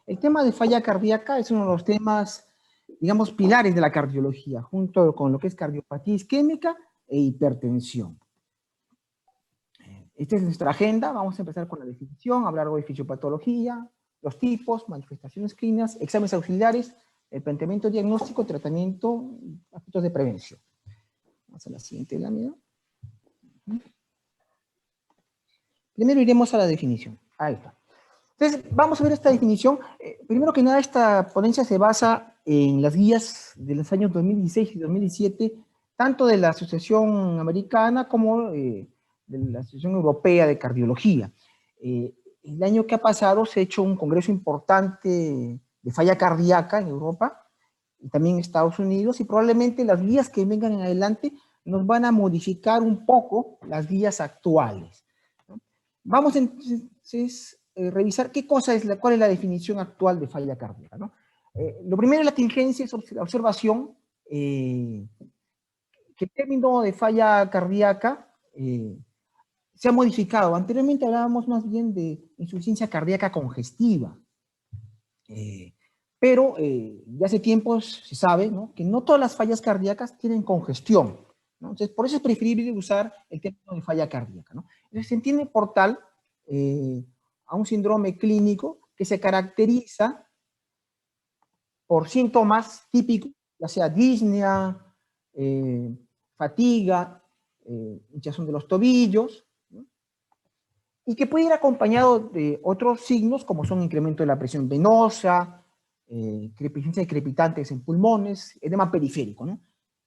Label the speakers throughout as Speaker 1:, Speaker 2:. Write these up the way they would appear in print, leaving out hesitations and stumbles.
Speaker 1: El tema de falla cardíaca es uno de los temas, digamos, pilares de la cardiología, junto con lo que es cardiopatía isquémica e hipertensión. Esta es nuestra agenda. Vamos a empezar con la definición, hablar algo de fisiopatología, los tipos, manifestaciones clínicas, exámenes auxiliares, el planteamiento diagnóstico, tratamiento, aspectos de prevención. Vamos a la siguiente lámina. Primero iremos a la definición. Ahí está. Entonces, vamos a ver esta definición. Primero que nada, esta ponencia se basa en las guías de los años 2016 y 2017, tanto de la Asociación Americana como de la Asociación Europea de Cardiología. El año que ha pasado se ha hecho un congreso importante de falla cardíaca en Europa y también en Estados Unidos, y probablemente las guías que vengan en adelante nos van a modificar un poco las guías actuales, ¿no? Vamos entonces revisar qué cosa es cuál es la definición actual de falla cardíaca, ¿no? Lo primero es la tingencia, es la observación, que el término de falla cardíaca se ha modificado. Anteriormente hablábamos más bien de insuficiencia cardíaca congestiva, pero ya hace tiempo se sabe, ¿no?, que no todas las fallas cardíacas tienen congestión, ¿no? Entonces, por eso es preferible usar el término de falla cardíaca, ¿no? Entonces, se entiende por tal a un síndrome clínico que se caracteriza por síntomas típicos, ya sea disnea, fatiga, hinchazón de los tobillos, ¿no?, y que puede ir acompañado de otros signos como son incremento de la presión venosa, presencia de crepitantes en pulmones, edema periférico, ¿no?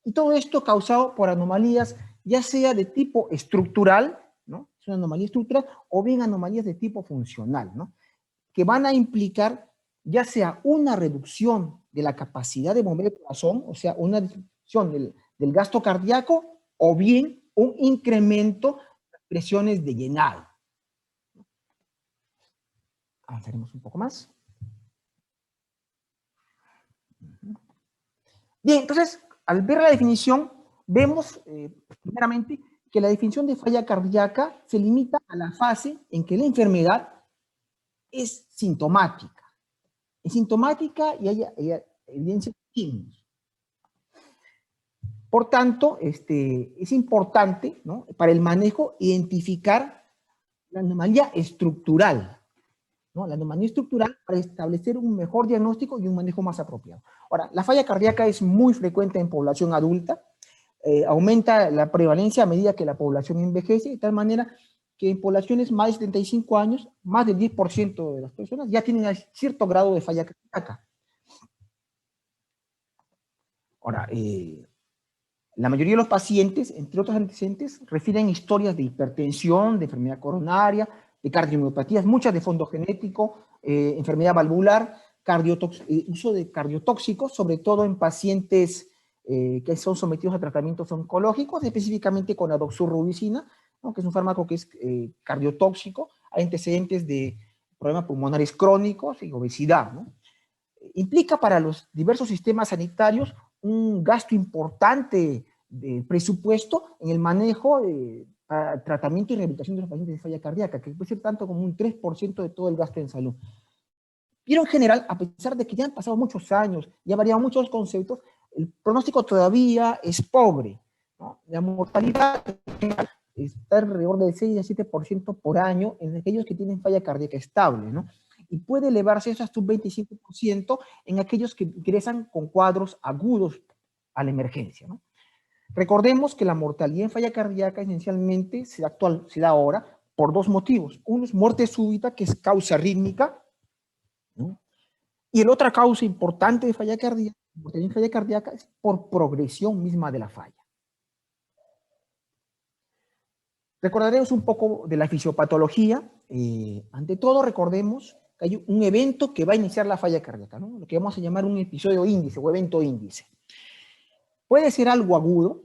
Speaker 1: Y todo esto causado por anomalías ya sea de tipo estructural, ¿no?, es una anomalía estructural, o bien anomalías de tipo funcional, ¿no?, que van a implicar ya sea una reducción de la capacidad de mover el corazón, o sea, una disminución del gasto cardíaco, o bien un incremento de presiones de llenado. Avanzaremos un poco más. Bien, entonces, al ver la definición, vemos primeramente que la definición de falla cardíaca se limita a la fase en que la enfermedad es sintomática. Es sintomática y hay evidencia de signos. Por tanto, es importante, ¿no?, para el manejo identificar la anomalía estructural, ¿no?, la anomalía estructural para establecer un mejor diagnóstico y un manejo más apropiado. Ahora, la falla cardíaca es muy frecuente en población adulta, aumenta la prevalencia a medida que la población envejece, de tal manera que en poblaciones más de 75 años, más del 10% de las personas ya tienen cierto grado de falla cardíaca. Ahora, la mayoría de los pacientes, entre otros antecedentes, refieren historias de hipertensión, de enfermedad coronaria, de cardiomiopatías, muchas de fondo genético, enfermedad valvular, uso de cardiotóxicos, sobre todo en pacientes que son sometidos a tratamientos oncológicos, específicamente con la doxorubicina, ¿no?, que es un fármaco que es cardiotóxico. Hay antecedentes de problemas pulmonares crónicos y obesidad, ¿no? Implica para los diversos sistemas sanitarios un gasto importante de presupuesto en el manejo para tratamiento y rehabilitación de los pacientes de falla cardíaca, que puede ser tanto como un 3% de todo el gasto en salud. Pero en general, a pesar de que ya han pasado muchos años y han variado muchos conceptos, el pronóstico todavía es pobre, ¿no? La mortalidad está alrededor del 6 a 7% por año en aquellos que tienen falla cardíaca estable, ¿no? Y puede elevarse eso hasta un 25% en aquellos que ingresan con cuadros agudos a la emergencia, ¿no? Recordemos que la mortalidad en falla cardíaca esencialmente se da ahora por dos motivos. Uno es muerte súbita, que es causa rítmica, ¿no? Y la otra causa importante de falla cardíaca es por progresión misma de la falla. Recordaremos un poco de la fisiopatología. Ante todo, recordemos que hay un evento que va a iniciar la falla cardíaca, ¿no?, lo que vamos a llamar un episodio índice o evento índice. Puede ser algo agudo,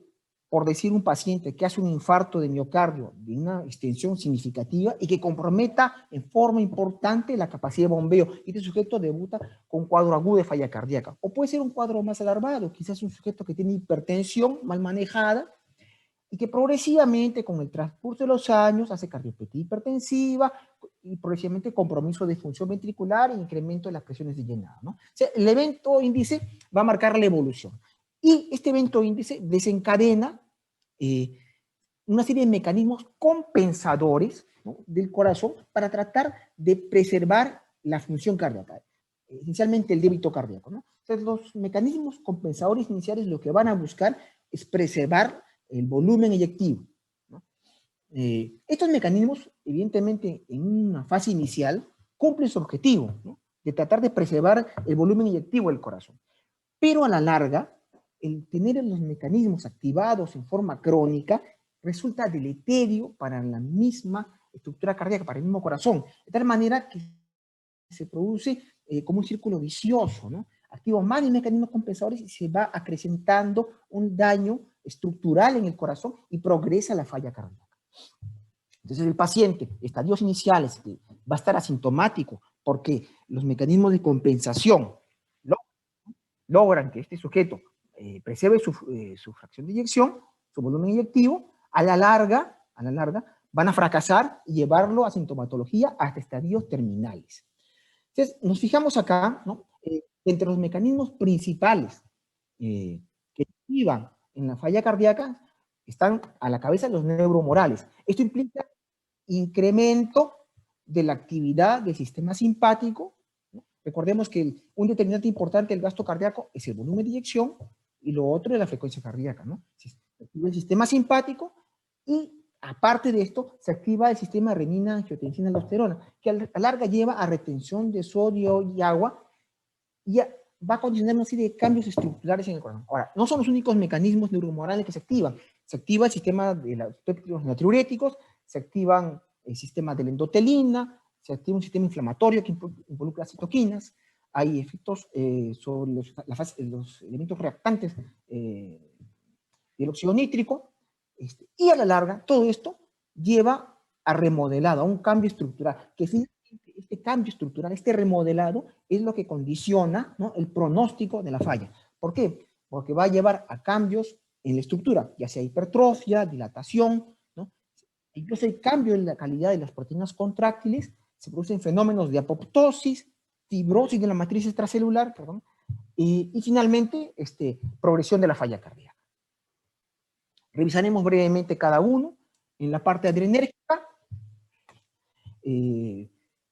Speaker 1: por decir un paciente que hace un infarto de miocardio de una extensión significativa y que comprometa en forma importante la capacidad de bombeo, y este sujeto debuta con un cuadro agudo de falla cardíaca. O puede ser un cuadro más alarmado, quizás un sujeto que tiene hipertensión mal manejada y que progresivamente, con el transcurso de los años, hace cardiopatía hipertensiva y progresivamente compromiso de función ventricular e incremento de las presiones de llenado, ¿no? O sea, el evento índice va a marcar la evolución. Y este evento índice desencadena una serie de mecanismos compensadores, ¿no?, del corazón para tratar de preservar la función cardíaca, esencialmente el débito cardíaco, ¿no? Entonces, los mecanismos compensadores iniciales lo que van a buscar es preservar el volumen eyectivo, ¿no? Estos mecanismos, evidentemente, en una fase inicial, cumplen su objetivo, ¿no?, de tratar de preservar el volumen eyectivo del corazón. Pero a la larga, el tener los mecanismos activados en forma crónica resulta deleterio para la misma estructura cardíaca, para el mismo corazón, de tal manera que se produce como un círculo vicioso, ¿no? Activo más de mecanismos compensadores y se va acrecentando un daño estructural en el corazón y progresa la falla cardíaca. Entonces el paciente, estadios iniciales, que va a estar asintomático porque los mecanismos de compensación logran que este sujeto preserve su fracción de eyección, su volumen eyectivo, a la larga van a fracasar y llevarlo a sintomatología hasta estadios terminales. Entonces, nos fijamos acá, ¿no?, entre los mecanismos principales que activan en la falla cardíaca están a la cabeza los neuromorales. Esto implica incremento de la actividad del sistema simpático, ¿no? Recordemos que un determinante importante del gasto cardíaco es el volumen de eyección y lo otro es la frecuencia cardíaca, ¿no? Se activa el sistema simpático y aparte de esto se activa el sistema de renina, angiotensina, aldosterona, que a la larga lleva a retención de sodio y agua y va a condicionar una serie de cambios estructurales en el corazón. Ahora, no son los únicos mecanismos neuromorales que se activan. Se activa el sistema de los natriuréticos, se activan el sistema de la endotelina, se activa un sistema inflamatorio que involucra citoquinas, hay efectos sobre los elementos reactantes del óxido nítrico, y a la larga todo esto lleva a remodelado, a un cambio estructural, que este cambio estructural, este remodelado, es lo que condiciona, ¿no?, el pronóstico de la falla. ¿Por qué? Porque va a llevar a cambios en la estructura, ya sea hipertrofia, dilatación, ¿no? Incluso el cambio en la calidad de las proteínas contráctiles, se producen fenómenos de apoptosis, fibrosis de la matriz extracelular, perdón, y finalmente progresión de la falla cardíaca. Revisaremos brevemente cada uno. En la parte adrenérgica,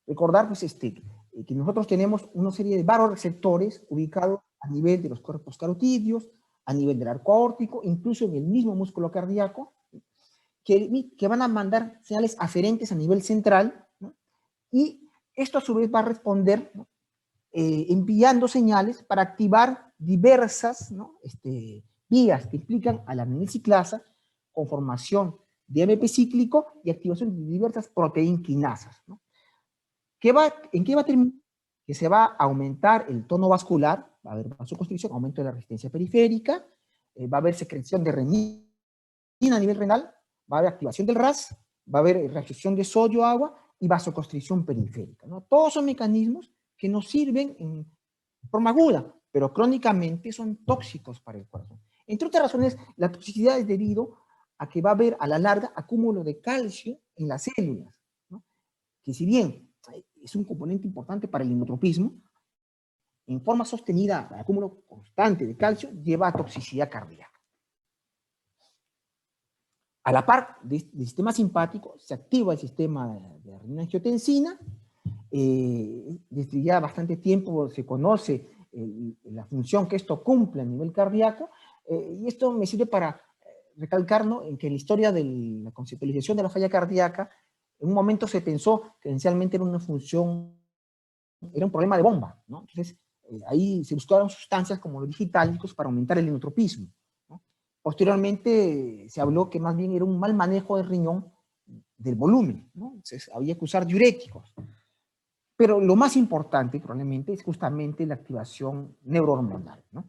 Speaker 1: recordar pues, que nosotros tenemos una serie de varoreceptores ubicados a nivel de los cuerpos carotídeos, a nivel del arco aórtico, incluso en el mismo músculo cardíaco, que van a mandar señales aferentes a nivel central, ¿no?, y esto a su vez va a responder, ¿no?, enviando señales para activar diversas, ¿no?, vías que implican a la adrenilciclasa, conformación de AMP cíclico y activación de diversas proteinquinasas, ¿no? ¿En qué va a terminar? Que se va a aumentar el tono vascular, va a haber vasoconstricción, aumento de la resistencia periférica, va a haber secreción de renina a nivel renal, va a haber activación del RAS, va a haber reabsorción de sodio, agua y vasoconstricción periférica, ¿no? Todos son mecanismos que nos sirven en forma aguda, pero crónicamente son tóxicos para el corazón. Entre otras razones, la toxicidad es debido a que va a haber a la larga acúmulo de calcio en las células, ¿no?, que si bien es un componente importante para el inotropismo, en forma sostenida, el acúmulo constante de calcio lleva a toxicidad cardíaca. A la par del sistema simpático se activa el sistema de renina-angiotensina. Desde ya bastante tiempo se conoce la función que esto cumple a nivel cardíaco, y esto me sirve para recalcar, ¿no?, en que en la historia de la conceptualización de la falla cardíaca, en un momento se pensó que esencialmente era una función, era un problema de bomba, ¿no? Entonces, ahí se buscaron sustancias como los digitálicos para aumentar el inotropismo, ¿no? Posteriormente se habló que más bien era un mal manejo del riñón del volumen, ¿no? Entonces había que usar diuréticos. Pero lo más importante probablemente es justamente la activación neurohormonal, ¿no?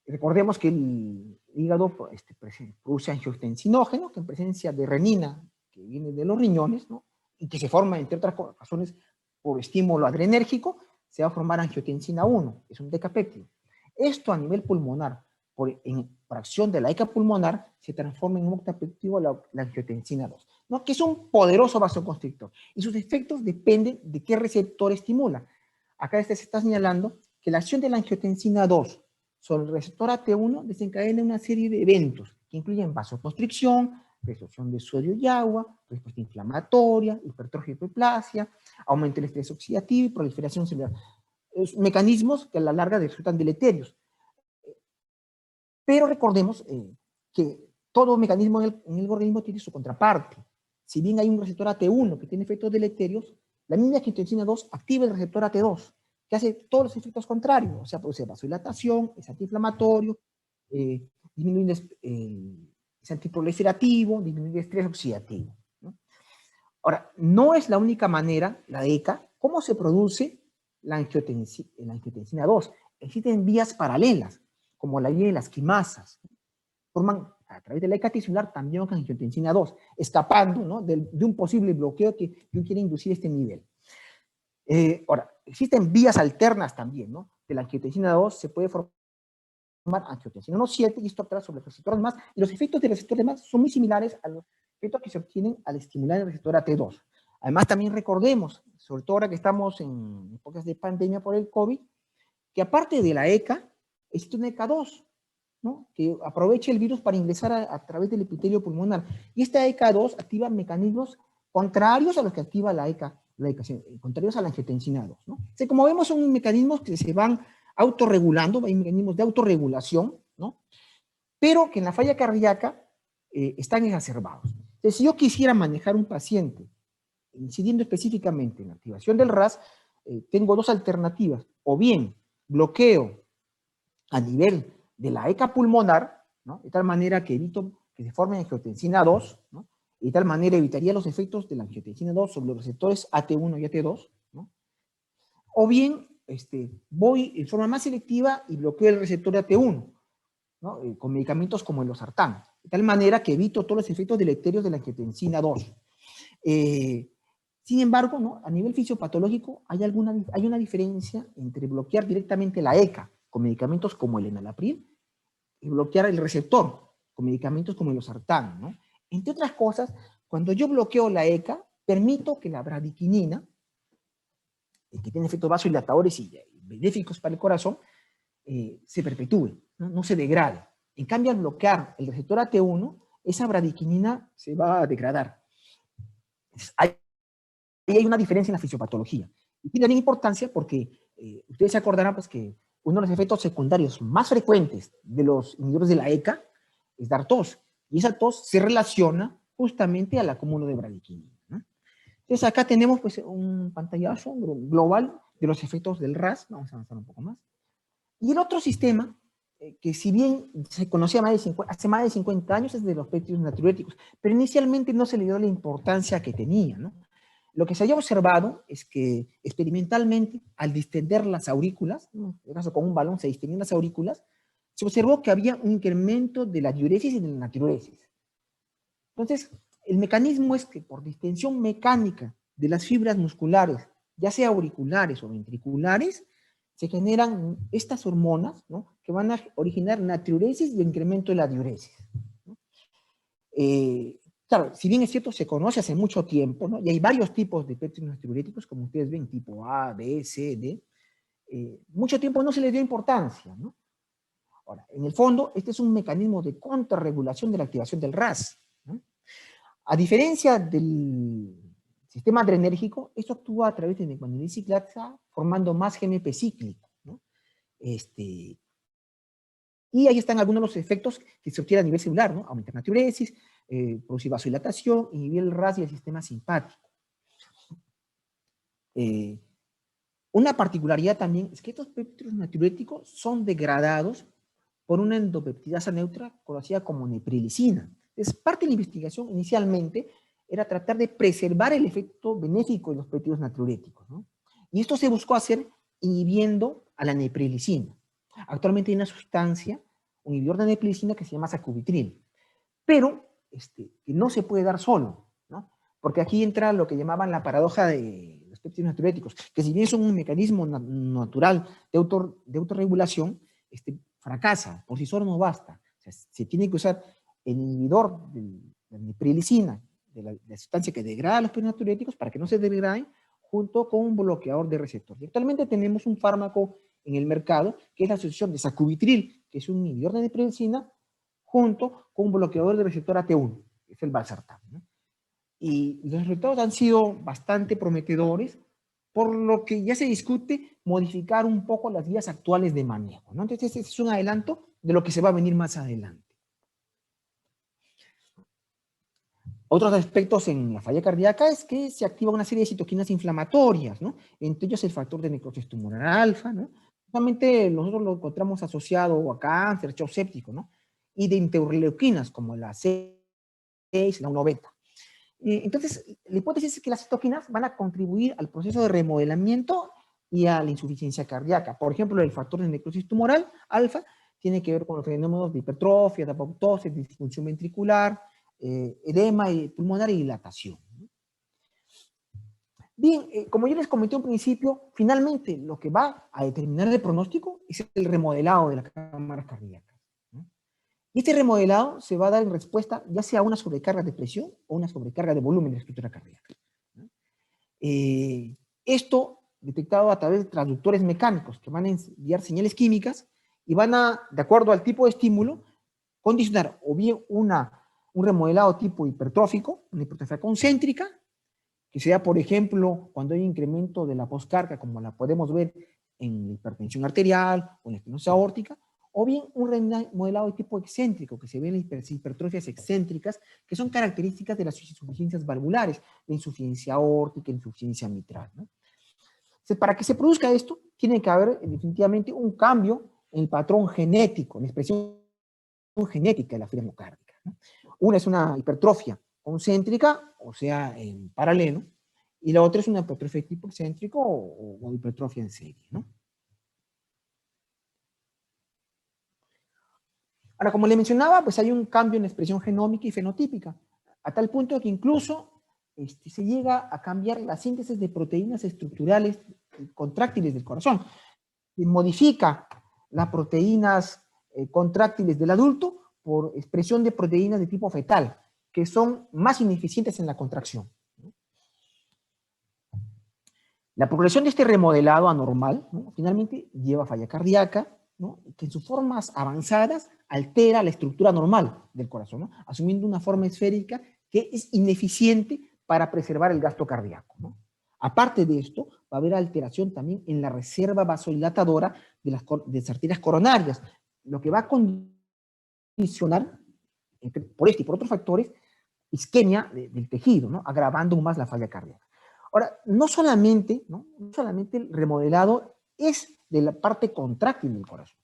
Speaker 1: Recordemos que el hígado produce angiotensinógeno, que en presencia de renina, que viene de los riñones, ¿no?, y que se forma, entre otras razones, por estímulo adrenérgico, se va a formar angiotensina 1, es un decapéptido. Esto a nivel pulmonar, por acción de la ECA pulmonar, se transforma en un octapeptido la angiotensina 2, ¿no? Que es un poderoso vasoconstrictor. Y sus efectos dependen de qué receptor estimula. Acá se está señalando que la acción de la angiotensina 2 sobre el receptor AT1 desencadena una serie de eventos que incluyen vasoconstricción, resorción de sodio y agua, respuesta inflamatoria, hipertrofia y hiperplasia, aumento del estrés oxidativo y proliferación celular. Mecanismos que a la larga resultan deleterios. Pero recordemos que todo mecanismo en el organismo tiene su contraparte. Si bien hay un receptor AT1 que tiene efectos deleterios, la misma angiotensina 2 activa el receptor AT2, que hace todos los efectos contrarios, o sea, produce vasodilatación, es antiinflamatorio, disminuye, es antiproliferativo, disminuye el estrés oxidativo, ¿no? Ahora, no es la única manera, la ECA, cómo se produce la angiotensina 2. Existen vías paralelas, como la vía de las quimasas. Forman a través de la ECA tisular también con angiotensina 2, escapando, ¿no?, de un posible bloqueo que quiere inducir este nivel. Ahora, existen vías alternas también, ¿no? De la angiotensina 2 se puede formar angiotensina 1,7 y esto actúa sobre los receptores más, y los efectos de receptores más son muy similares a los efectos que se obtienen al estimular el receptor AT2. Además, también recordemos, sobre todo ahora que estamos en épocas de pandemia por el COVID, que aparte de la ECA, existe una ECA2, ¿no?, que aprovecha el virus para ingresar a través del epitelio pulmonar. Y esta ECA2 activa mecanismos contrarios a los que activa la ECA, contrarios a la angiotensina 2, ¿no? O sea, como vemos, son mecanismos que se van autorregulando, hay mecanismos de autorregulación, ¿no?, pero que en la falla cardíaca están exacerbados. Entonces, si yo quisiera manejar un paciente, incidiendo específicamente en la activación del RAS, tengo dos alternativas: o bien bloqueo a nivel de la ECA pulmonar, ¿no?, de tal manera que evito que se forme angiotensina 2, ¿no?, y de tal manera evitaría los efectos de la angiotensina 2 sobre los receptores AT1 y AT2, ¿no?, o bien voy en forma más selectiva y bloqueo el receptor AT1, ¿no?, con medicamentos como el losartán, de tal manera que evito todos los efectos deleterios de la angiotensina 2. Sin embargo, ¿no?, a nivel fisiopatológico hay una diferencia entre bloquear directamente la ECA con medicamentos como el enalapril y bloquear el receptor con medicamentos como el losartán, ¿no? Entre otras cosas, cuando yo bloqueo la ECA, permito que la bradiquinina, que tiene efectos vasodilatadores y benéficos para el corazón, se perpetúe, no se degrade. En cambio, al bloquear el receptor AT1, esa bradiquinina se va a degradar. Entonces, ahí hay una diferencia en la fisiopatología. Y tiene también importancia porque ustedes se acordarán, pues, que uno de los efectos secundarios más frecuentes de los inhibidores de la ECA es dar tos. Y esa tos se relaciona justamente al acúmulo de bradiquinina, ¿no? Entonces acá tenemos, pues, un pantallazo global de los efectos del RAS. Vamos a avanzar un poco más. Y el otro sistema, que si bien se conocía hace más de 50 años, es de los péptidos natriuréticos, pero inicialmente no se le dio la importancia que tenía, ¿no? Lo que se haya observado es que experimentalmente, al distender las aurículas, ¿no?, en este caso con un balón se distendían las aurículas, se observó que había un incremento de la diuresis y de la natriuresis. Entonces, el mecanismo es que por distensión mecánica de las fibras musculares, ya sea auriculares o ventriculares, se generan estas hormonas, ¿no?, que van a originar natriuresis y incremento de la diuresis, ¿no? Claro, si bien es cierto, se conoce hace mucho tiempo, ¿no?, y hay varios tipos de péptidos natriuréticos, como ustedes ven, tipo A, B, C, D, mucho tiempo no se le dio importancia, ¿no? Ahora, en el fondo, este es un mecanismo de contrarregulación de la activación del RAS, ¿no? A diferencia del sistema adrenérgico, esto actúa a través de neguanidina ciclasa, formando más GMP cíclico, ¿no? Y ahí están algunos de los efectos que se obtienen a nivel celular, ¿no? Aumentar natriuresis, producir vasodilatación, inhibir el RAS y el sistema simpático. Una particularidad también es que estos péptidos natriuréticos son degradados por una endopeptidasa neutra conocida como neprilicina. Entonces, parte de la investigación inicialmente era tratar de preservar el efecto benéfico de los péptidos natriuréticos, ¿no? Y esto se buscó hacer inhibiendo a la neprilicina. Actualmente hay una sustancia, un inhibidor de neprilicina que se llama sacubitril, pero que no se puede dar solo, ¿no? Porque aquí entra lo que llamaban la paradoja de los péptidos natriuréticos, que si bien son un mecanismo natural de autorregulación, fracasa, por sí solo no basta. sea, se tiene que usar el inhibidor de la neprilicina, de la sustancia que degrada los natriuréticos para que no se degraden, junto con un bloqueador de receptor. Y actualmente tenemos un fármaco en el mercado, que es la asociación de sacubitril, que es un inhibidor de neprilicina, junto con un bloqueador de receptor AT1, que es el valsartán, ¿no? Y los resultados han sido bastante prometedores, por lo que ya se discute modificar un poco las vías actuales de manejo, ¿no? Entonces, este es un adelanto de lo que se va a venir más adelante. Otros aspectos en la falla cardíaca es que se activa una serie de citoquinas inflamatorias, ¿no? Entre ellos el factor de necrosis tumoral alfa, ¿no? Normalmente nosotros lo encontramos asociado a cáncer, shock séptico, ¿no? Y de interleuquinas como la 6, la 1 beta. Entonces, la hipótesis es que las citoquinas van a contribuir al proceso de remodelamiento y a la insuficiencia cardíaca. Por ejemplo, el factor de necrosis tumoral alfa tiene que ver con los fenómenos de hipertrofia, de apoptosis, de disfunción ventricular, edema pulmonar y dilatación. Bien, como yo les comenté al principio, finalmente lo que va a determinar el pronóstico es el remodelado de la cámara cardíaca, ¿no? Y este remodelado se va a dar en respuesta ya sea a una sobrecarga de presión o una sobrecarga de volumen de la estructura cardíaca, ¿no? Esto detectado a través de transductores mecánicos que van a enviar señales químicas y van a, de acuerdo al tipo de estímulo, condicionar o bien un remodelado tipo hipertrófico, una hipertrofia concéntrica, que sea, por ejemplo, cuando hay incremento de la poscarga, como la podemos ver en la hipertensión arterial o en la estenosis aórtica, o bien un remodelado de tipo excéntrico, que se ve en las hipertrofias excéntricas, que son características de las insuficiencias valvulares, la insuficiencia aórtica, la insuficiencia mitral, ¿no? Entonces, para que se produzca esto, tiene que haber definitivamente un cambio en el patrón genético, en la expresión genética de la fibra miocárdica, ¿no? Una es una hipertrofia concéntrica, o sea, en paralelo, y la otra es una hipertrofia tipo excéntrico o hipertrofia en serie, ¿no? Ahora, como le mencionaba, pues hay un cambio en la expresión genómica y fenotípica, a tal punto que incluso se llega a cambiar la síntesis de proteínas estructurales contráctiles del corazón. Se modifica las proteínas contráctiles del adulto por expresión de proteínas de tipo fetal, que son más ineficientes en la contracción. La progresión de este remodelado anormal, ¿no?, finalmente lleva a falla cardíaca, ¿no?, que en sus formas avanzadas altera la estructura normal del corazón, ¿no?, asumiendo una forma esférica que es ineficiente para preservar el gasto cardíaco, ¿no? Aparte de esto, va a haber alteración también en la reserva vasodilatadora de las arterias coronarias, lo que va a condicionar, por este y por otros factores, isquemia del tejido, ¿no?, agravando aún más la falla cardíaca. Ahora, no solamente el remodelado es de la parte contráctil del corazón,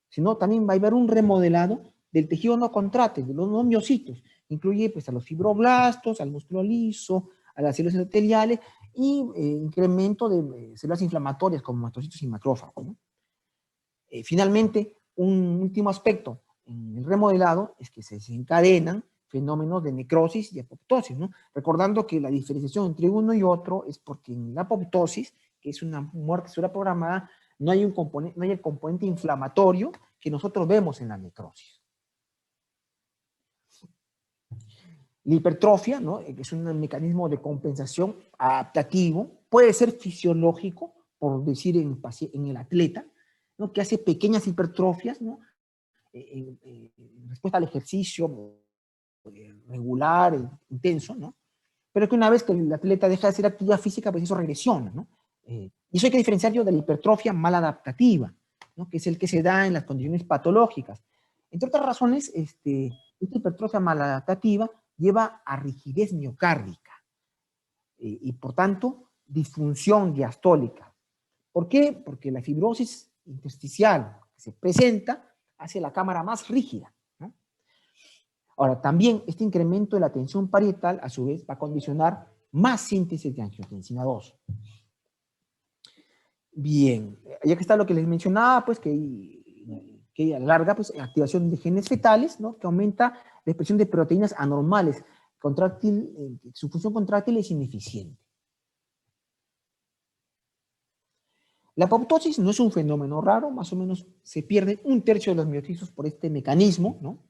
Speaker 1: sino también va a haber un remodelado del tejido no contráctil, de los no miocitos. Incluye pues a los fibroblastos, al músculo liso, a las células endoteliales y incremento de células inflamatorias como mastocitos y macrófagos, ¿no? Finalmente, un último aspecto en el remodelado es que se desencadenan fenómenos de necrosis y apoptosis, ¿no? Recordando que la diferenciación entre uno y otro es porque en la apoptosis, que es una muerte celular programada, no hay el componente inflamatorio que nosotros vemos en la necrosis. La hipertrofia, ¿no?, que es un mecanismo de compensación adaptativo, puede ser fisiológico, por decir en el atleta, ¿no?, que hace pequeñas hipertrofias, ¿no?, en respuesta al ejercicio regular, intenso, ¿no? Pero que una vez que el atleta deja de hacer actividad física, pues eso regresiona, ¿no? Y eso hay que diferenciarlo de la hipertrofia maladaptativa, ¿no?, que es el que se da en las condiciones patológicas. Entre otras razones, esta hipertrofia maladaptativa lleva a rigidez miocárdica y por tanto, disfunción diastólica. ¿Por qué? Porque la fibrosis intersticial que se presenta hace la cámara más rígida, ¿no? Ahora, también este incremento de la tensión parietal, a su vez, va a condicionar más síntesis de angiotensina 2. Bien, ya que está lo que les mencionaba, pues que alarga pues, activación de genes fetales, ¿no?, que aumenta la expresión de proteínas anormales, su función contráctil es ineficiente. La apoptosis no es un fenómeno raro, más o menos se pierden 1/3 de los miocitos por este mecanismo, ¿no?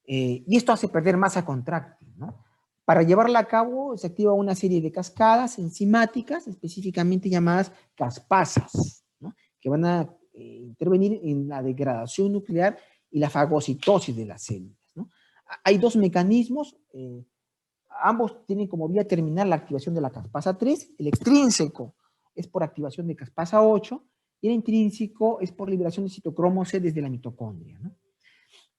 Speaker 1: Y esto hace perder masa contráctil, ¿no? Para llevarla a cabo se activa una serie de cascadas enzimáticas, específicamente llamadas caspasas, ¿no? Que van a intervenir en la degradación nuclear y la fagocitosis de las células, ¿no? Hay dos mecanismos, ambos tienen como vía terminal la activación de la caspasa 3, el extrínseco es por activación de caspasa 8 y el intrínseco es por liberación de citocromo C desde la mitocondria, ¿no?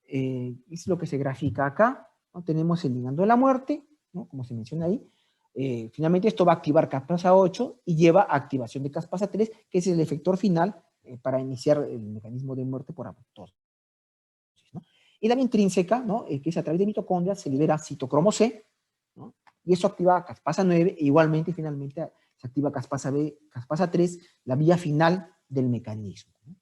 Speaker 1: Es lo que se grafica acá, ¿no? Tenemos el ligando de la muerte, ¿no? Como se menciona ahí. Finalmente esto va a activar caspasa 8 y lleva a activación de caspasa 3, que es el efector final para iniciar el mecanismo de muerte por apoptosis, ¿no? Y la vía intrínseca, ¿no? Que es a través de mitocondria, se libera citocromo C, ¿no? Y eso activa caspasa 9 e igualmente finalmente se activa caspasa B, caspasa 3, la vía final del mecanismo, ¿no?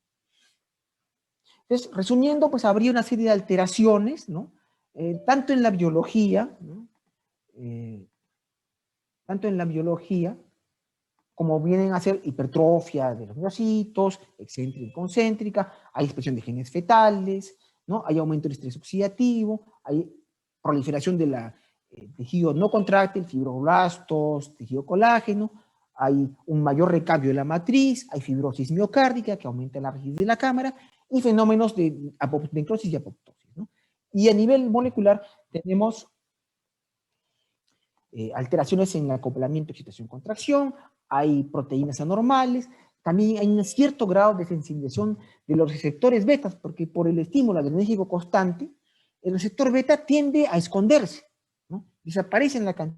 Speaker 1: Entonces, resumiendo, pues habría una serie de alteraciones, ¿no? Tanto en la biología, ¿no? Tanto en la biología, como vienen a ser hipertrofia de los miocitos, excéntrica y concéntrica, hay expresión de genes fetales, ¿no? Hay aumento del estrés oxidativo, hay proliferación de la tejido no contráctil, fibroblastos, tejido colágeno, hay un mayor recambio de la matriz, hay fibrosis miocárdica que aumenta la rigidez de la cámara y fenómenos de necrosis y apoptosis, ¿no? Y a nivel molecular tenemos alteraciones en el acoplamiento, excitación, contracción, hay proteínas anormales, también hay un cierto grado de sensibilización de los receptores betas, porque por el estímulo adrenérgico constante, el receptor beta tiende a esconderse, ¿no? Desaparece en la cantidad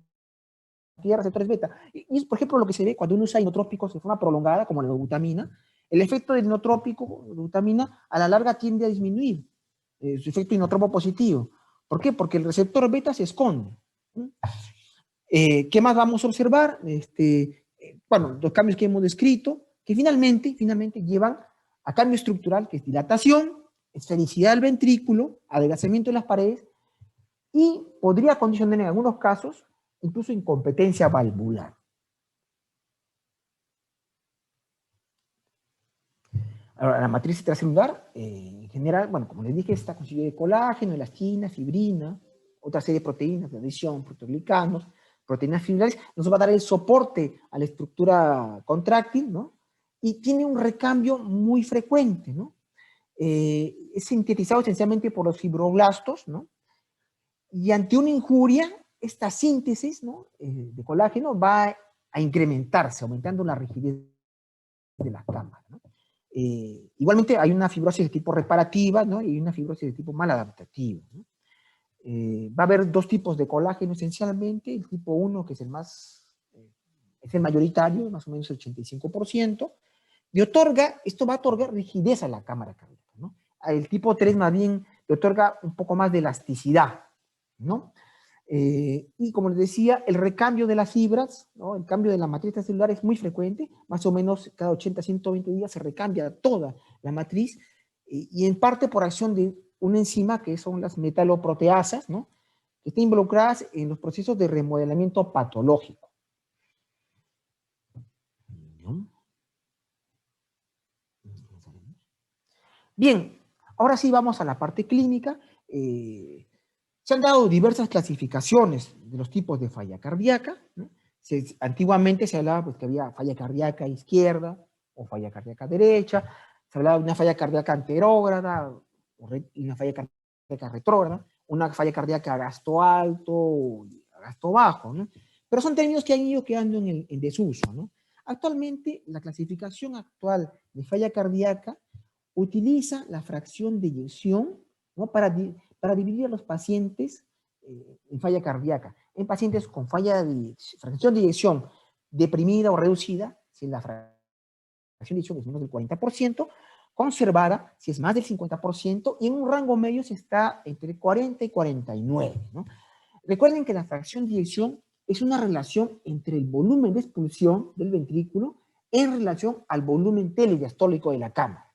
Speaker 1: de receptores beta. Y es, por ejemplo, lo que se ve cuando uno usa inotrópicos de forma prolongada, como la glutamina. El efecto del inotrópico, glutamina, a la larga tiende a disminuir su efecto inotropo positivo. ¿Por qué? Porque el receptor beta se esconde, ¿no? ¿Qué más vamos a observar? Bueno, los cambios que hemos descrito, que finalmente llevan a cambio estructural, que es dilatación, esfericidad del ventrículo, adelgazamiento de las paredes, y podría condicionar en algunos casos incluso incompetencia valvular. Ahora, la matriz extracelular, en general, bueno, como les dije, está constituida de colágeno, elastina, fibrina, otra serie de proteínas de adición, proteoglicanos, proteínas fibrilares, nos va a dar el soporte a la estructura contráctil, ¿no? Y tiene un recambio muy frecuente, ¿no? Es sintetizado esencialmente por los fibroblastos, ¿no? Y ante una injuria, esta síntesis, ¿no? De colágeno va a incrementarse, aumentando la rigidez de la cámara, ¿no? Igualmente hay una fibrosis de tipo reparativa, ¿no? Y una fibrosis de tipo maladaptativa, ¿no? Va a haber dos tipos de colágeno esencialmente, el tipo 1, que es el más, es el mayoritario, más o menos el 85%, y esto va a otorgar rigidez a la cámara cardíaca, ¿no? El tipo 3 más bien le otorga un poco más de elasticidad, ¿no? Y como les decía, el recambio de las fibras, ¿no? El cambio de la matriz celular es muy frecuente, más o menos cada 80 a 120 días se recambia toda la matriz, y en parte por acción de una enzima que son las metaloproteasas, ¿no? Que están involucradas en los procesos de remodelamiento patológico. Bien, ahora sí vamos a la parte clínica. Se han dado diversas clasificaciones de los tipos de falla cardíaca, ¿no? Antiguamente se hablaba pues, que había falla cardíaca izquierda o falla cardíaca derecha, se hablaba de una falla cardíaca anterógrada y una falla cardíaca retrógrada, una falla cardíaca a gasto alto y a gasto bajo, ¿no? Pero son términos que han ido quedando en desuso, ¿no? Actualmente, la clasificación actual de falla cardíaca utiliza la fracción de eyección, ¿no? Para dividir a los pacientes en falla cardíaca. En pacientes con fracción de eyección deprimida o reducida, si la fracción de eyección es menos del 40%, conservada si es más del 50%, y en un rango medio si está entre 40 y 49, ¿no? Recuerden que la fracción de eyección es una relación entre el volumen de expulsión del ventrículo en relación al volumen telediastólico de la cámara.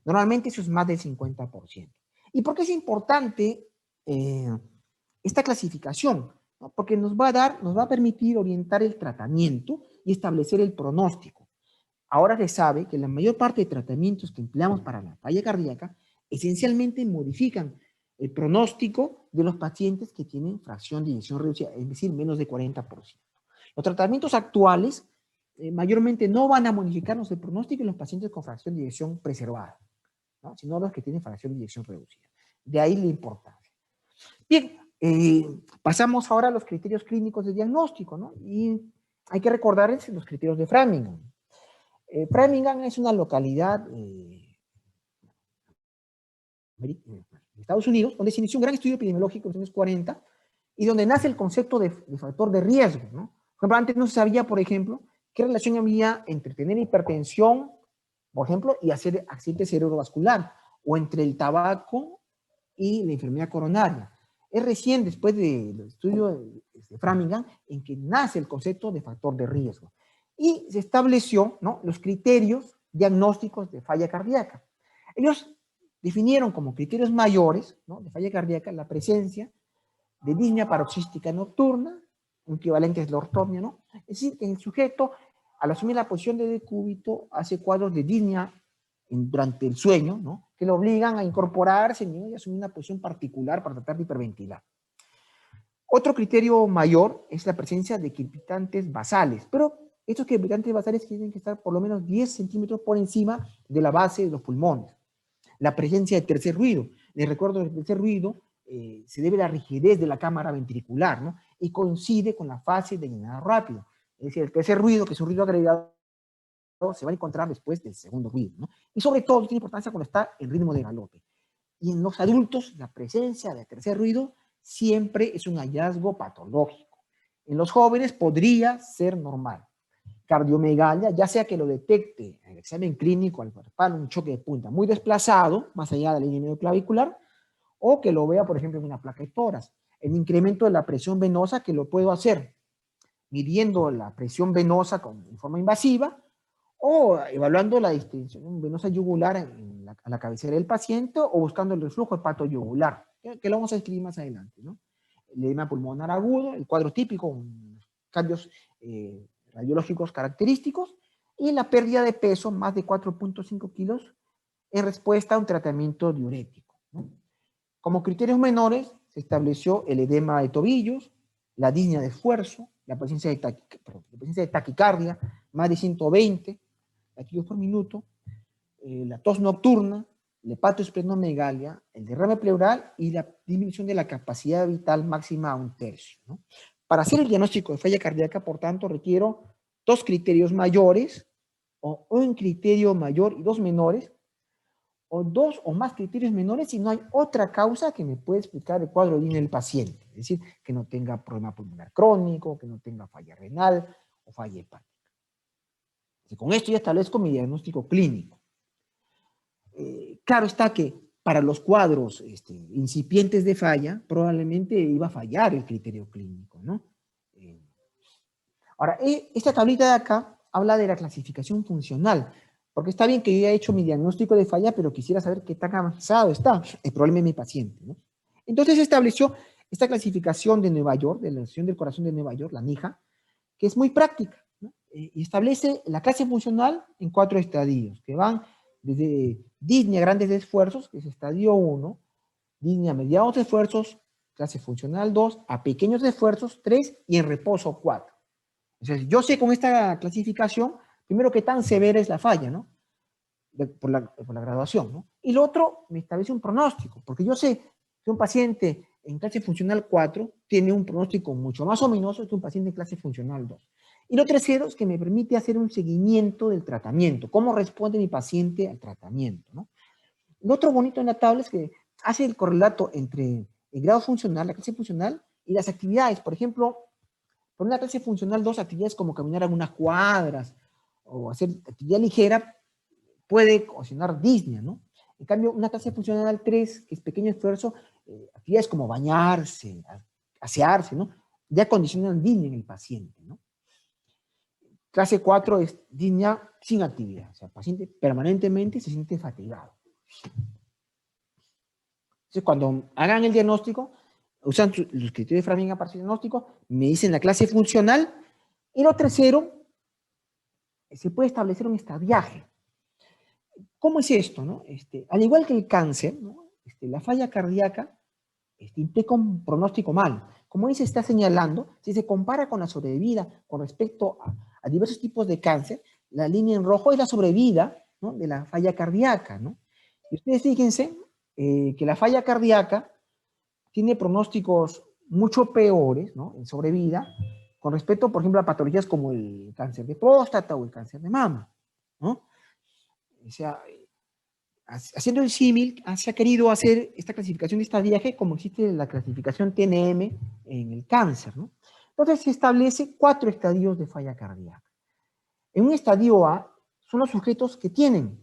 Speaker 1: Normalmente eso es más del 50%. ¿Y por qué es importante esta clasificación? ¿No? Porque nos va a permitir orientar el tratamiento y establecer el pronóstico. ahora se sabe que la mayor parte de tratamientos que empleamos para la falla cardíaca esencialmente modifican el pronóstico de los pacientes que tienen fracción de eyección reducida, es decir, menos de 40%. Los tratamientos actuales mayormente no van a modificarnos el pronóstico en los pacientes con fracción de eyección preservada, ¿no? Sino los que tienen fracción de eyección reducida. De ahí la importancia. Bien, pasamos ahora a los criterios clínicos de diagnóstico, ¿no? Y hay que recordarles los criterios de Framingham. Framingham es una localidad en Estados Unidos, donde se inició un gran estudio epidemiológico en los años 40 y donde nace el concepto de factor de riesgo, ¿no? Por ejemplo, antes no se sabía, por ejemplo, qué relación había entre tener hipertensión, por ejemplo, y hacer accidente cerebrovascular, o entre el tabaco y la enfermedad coronaria. Es recién después del estudio de Framingham en que nace el concepto de factor de riesgo. Y se estableció, ¿no?, los criterios diagnósticos de falla cardíaca. Ellos definieron como criterios mayores, ¿no?, de falla cardíaca la presencia de disnea paroxística nocturna, un equivalente es la ortopnia, ¿no? Es decir, que el sujeto, al asumir la posición de decúbito, hace cuadros de disnea durante el sueño, ¿no?, que lo obligan a incorporarse, ¿no?, y asumir una posición particular para tratar de hiperventilar. Otro criterio mayor es la presencia de crepitantes basales, pero estos crepitantes basales tienen que estar por lo menos 10 centímetros por encima de la base de los pulmones. La presencia de tercer ruido. Les recuerdo que el tercer ruido se debe a la rigidez de la cámara ventricular, ¿no?, y coincide con la fase de llenado rápido. Es decir, el tercer ruido, que es un ruido agregado, se va a encontrar después del segundo ruido, ¿no? Y sobre todo tiene importancia cuando está en ritmo de galope. Y en los adultos, la presencia de tercer ruido siempre es un hallazgo patológico. En los jóvenes podría ser normal. Cardiomegalia, ya sea que lo detecte en el examen clínico al palpar un choque de punta muy desplazado, más allá de la línea medio clavicular, o que lo vea, por ejemplo, en una placa de tórax. El incremento de la presión venosa, que lo puedo hacer midiendo la presión venosa en forma invasiva, o evaluando la distensión venosa yugular a la cabecera del paciente, o buscando el reflujo hepatoyugular, que lo vamos a escribir más adelante, ¿no? El edema pulmonar agudo, el cuadro típico, cambios radiológicos característicos, y la pérdida de peso, más de 4.5 kilos, en respuesta a un tratamiento diurético, ¿no? Como criterios menores, se estableció el edema de tobillos, la disnea de esfuerzo, la presencia de taquicardia, más de 120 latidos por minuto, la tos nocturna, la hepatoesplenomegalia, el derrame pleural y la disminución de la capacidad vital máxima a 1/3, ¿no? Para hacer el diagnóstico de falla cardíaca, por tanto, requiero 2 criterios mayores, o un criterio mayor y 2 menores, o 2 o más criterios menores si no hay otra causa que me pueda explicar el cuadro de del paciente. Es decir, que no tenga problema pulmonar crónico, que no tenga falla renal o falla hepática. Y con esto ya establezco mi diagnóstico clínico. Claro está que para los cuadros incipientes de falla, probablemente iba a fallar el criterio clínico, ¿no? Ahora, esta tablita de acá habla de la clasificación funcional, porque está bien que yo haya hecho mi diagnóstico de falla, pero quisiera saber qué tan avanzado está el problema de mi paciente, ¿no? Entonces se estableció esta clasificación de Nueva York, de la Asociación del Corazón de Nueva York, la NIJA, que es muy práctica, ¿no? Y establece la clase funcional en 4 estadios, que van desde disnea grandes de esfuerzos, que es estadio 1, disnea mediados de esfuerzos, clase funcional 2, a pequeños esfuerzos 3 y en reposo 4. Entonces, yo sé con esta clasificación, primero, qué tan severa es la falla, ¿no? Por la graduación, ¿no? Y lo otro, me establece un pronóstico, porque yo sé que un paciente en clase funcional 4 tiene un pronóstico mucho más ominoso que un paciente en clase funcional 2. Y lo tercero es que me permite hacer un seguimiento del tratamiento, cómo responde mi paciente al tratamiento, ¿no? Lo otro bonito en la tabla es que hace el correlato entre el grado funcional, la clase funcional, y las actividades. Por ejemplo, por una clase funcional 2, actividades como caminar algunas cuadras o hacer actividad ligera puede ocasionar disnea, ¿no? En cambio, una clase funcional 3, que es pequeño esfuerzo, actividades como bañarse, asearse, ¿no?, ya condicionan disnea en el paciente, ¿no? Clase 4 es disnea sin actividad, o sea, el paciente permanentemente se siente fatigado. Entonces, cuando hagan el diagnóstico, usan los criterios de Framingham para su diagnóstico, me dicen la clase funcional, y lo tercero se puede establecer un estadiaje. ¿Cómo es esto, no? Al igual que el cáncer, ¿no? La falla cardíaca implica un pronóstico mal. Como ahí se está señalando, si se compara con la sobrevida con respecto a diversos tipos de cáncer, la línea en rojo es la sobrevida, ¿no?, de la falla cardíaca, ¿no? Y ustedes fíjense que la falla cardíaca tiene pronósticos mucho peores, ¿no?, en sobrevida con respecto, por ejemplo, a patologías como el cáncer de próstata o el cáncer de mama, ¿no? O sea, haciendo el símil, se ha querido hacer esta clasificación de estadiaje como existe la clasificación TNM en el cáncer, ¿no? Entonces se establece 4 estadios de falla cardíaca. En un estadio A son los sujetos que tienen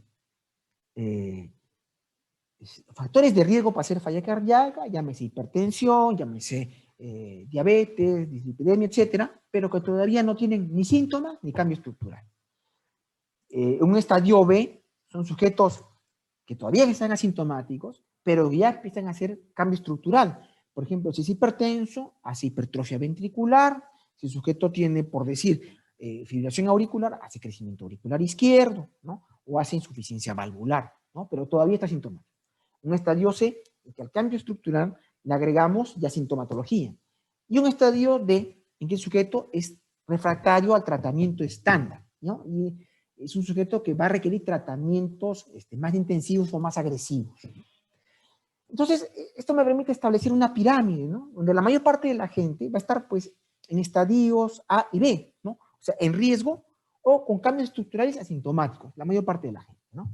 Speaker 1: factores de riesgo para hacer falla cardíaca, llámese hipertensión, llámese diabetes, dislipidemia, etcétera, pero que todavía no tienen ni síntomas ni cambio estructural. En un estadio B son sujetos que todavía están asintomáticos, pero ya empiezan a hacer cambio estructural. Por ejemplo, si es hipertenso, hace hipertrofia ventricular, si el sujeto tiene, por decir, fibrilación auricular, hace crecimiento auricular izquierdo, ¿no? O hace insuficiencia valvular, ¿no? Pero todavía está asintomático. Un estadio C, en que al cambio estructural le agregamos ya sintomatología. Y un estadio D, en que el sujeto es refractario al tratamiento estándar, ¿no? Y es un sujeto que va a requerir tratamientos más intensivos o más agresivos. Entonces, esto me permite establecer una pirámide, ¿no?, donde la mayor parte de la gente va a estar, pues, en estadios A y B, ¿no? O sea, en riesgo o con cambios estructurales asintomáticos, la mayor parte de la gente, ¿no?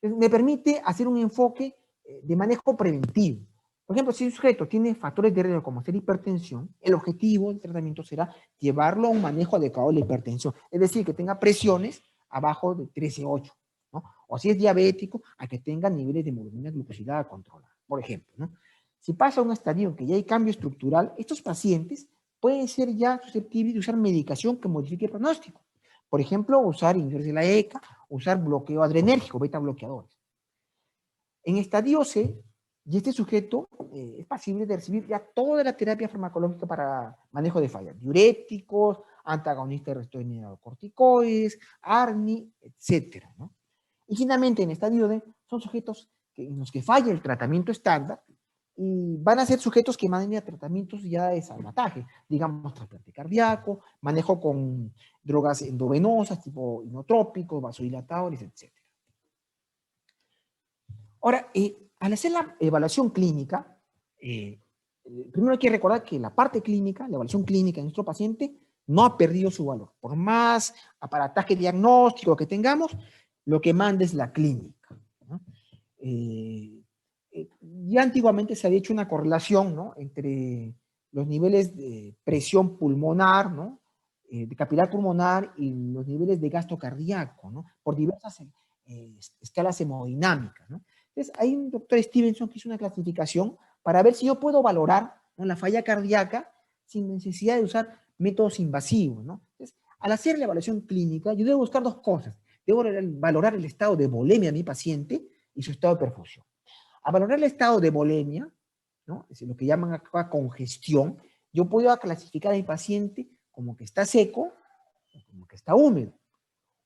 Speaker 1: Entonces, me permite hacer un enfoque de manejo preventivo. Por ejemplo, si un sujeto tiene factores de riesgo como ser hipertensión, el objetivo del tratamiento será llevarlo a un manejo adecuado de la hipertensión, es decir, que tenga presiones abajo de 13,8, ¿no? O si es diabético, a que tenga niveles de hemoglobina glucosilada controlados, por ejemplo, ¿no? Si pasa a un estadio en que ya hay cambio estructural, estos pacientes pueden ser ya susceptibles de usar medicación que modifique el pronóstico. Por ejemplo, usar inhibidores de la ECA, usar bloqueo adrenérgico, beta bloqueadores. En estadio C, y este sujeto es pasible de recibir ya toda la terapia farmacológica para manejo de fallas, diuréticos, antagonistas de receptores mineralocorticoides, ARNI, etcétera, ¿no? Y finalmente, en estadio D, son sujetos en los que falla el tratamiento estándar y van a ser sujetos que manden a tratamientos ya de salvataje, digamos, trasplante cardíaco, manejo con drogas endovenosas, tipo inotrópicos, vasodilatadores, etc. Ahora, al hacer la evaluación clínica, primero hay que recordar que la parte clínica, la evaluación clínica de nuestro paciente, no ha perdido su valor. Por más aparataje diagnóstico que tengamos, lo que manda es la clínica, ¿no? Ya antiguamente se había hecho una correlación, ¿no?, entre los niveles de presión pulmonar, ¿no?, de capilar pulmonar y los niveles de gasto cardíaco, ¿no?, por diversas escalas hemodinámicas, ¿no? Entonces, hay un doctor Stevenson que hizo una clasificación para ver si yo puedo valorar, ¿no?, la falla cardíaca sin necesidad de usar métodos invasivos, ¿no? Entonces, al hacer la evaluación clínica, yo debo buscar 2 cosas. Debo valorar el estado de volemia de mi paciente y su estado de perfusión. A valorar el estado de volemia, ¿no?, es lo que llaman acá congestión, yo puedo clasificar a mi paciente como que está seco o como que está húmedo.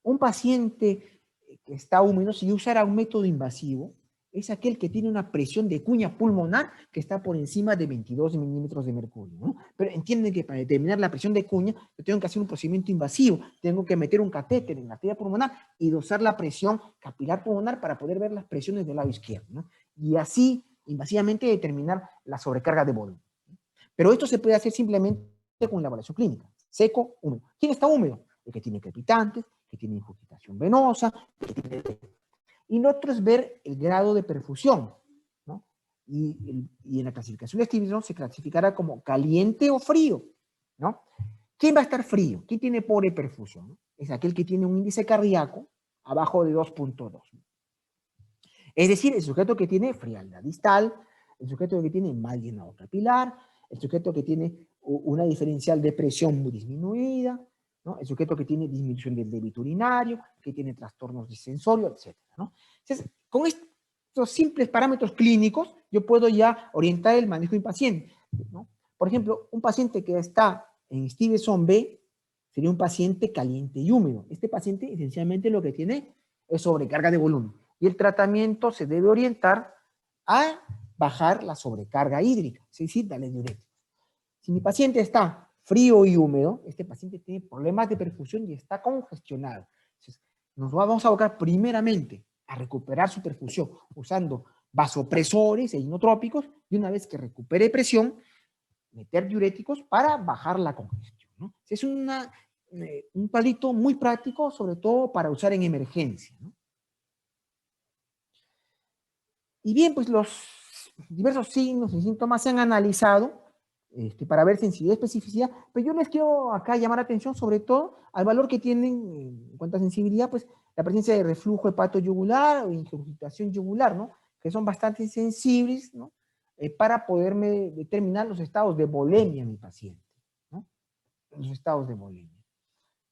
Speaker 1: Un paciente que está húmedo, si yo usara un método invasivo, es aquel que tiene una presión de cuña pulmonar que está por encima de 22 milímetros de mercurio, ¿no? Pero entienden que para determinar la presión de cuña, yo tengo que hacer un procedimiento invasivo, tengo que meter un catéter en la arteria pulmonar y dosar la presión capilar pulmonar para poder ver las presiones del lado izquierdo, ¿no? Y así, invasivamente, determinar la sobrecarga de volumen. Pero esto se puede hacer simplemente con la evaluación clínica, seco, húmedo. ¿Quién está húmedo? El que tiene crepitantes, que tiene infiltración venosa, que tiene... Y lo otro es ver el grado de perfusión, ¿no? Y en la clasificación de Stevenson se clasificará como caliente o frío, ¿no? ¿Quién va a estar frío? ¿Quién tiene pobre perfusión, ¿no? Es aquel que tiene un índice cardíaco abajo de 2.2. Es decir, el sujeto que tiene frialdad distal, el sujeto que tiene mal llenado capilar, el sujeto que tiene una diferencial de presión muy disminuida, ¿no?, el sujeto que tiene disminución del débito urinario, que tiene trastornos de sensorio, etc., ¿no? Entonces, con estos simples parámetros clínicos, yo puedo ya orientar el manejo del paciente, ¿no? Por ejemplo, un paciente que está en Stevenson B, sería un paciente caliente y húmedo. Este paciente esencialmente lo que tiene es sobrecarga de volumen. Y el tratamiento se debe orientar a bajar la sobrecarga hídrica, es decir, darle diuréticos. Si mi paciente está frío y húmedo, este paciente tiene problemas de perfusión y está congestionado. Entonces, nos vamos a abocar primeramente a recuperar su perfusión usando vasopresores e inotrópicos, y una vez que recupere presión, meter diuréticos para bajar la congestión, ¿no? Es un palito muy práctico, sobre todo para usar en emergencia, ¿no? Y bien, pues los diversos signos y síntomas se han analizado para ver sensibilidad y especificidad, pero yo les quiero acá llamar la atención sobre todo al valor que tienen en cuanto a sensibilidad, pues la presencia de reflujo hepatoyugular o ingurgitación yugular, ¿no? Que son bastante sensibles, ¿no? Para poderme determinar los estados de volemia en mi paciente, ¿no? Los estados de volemia.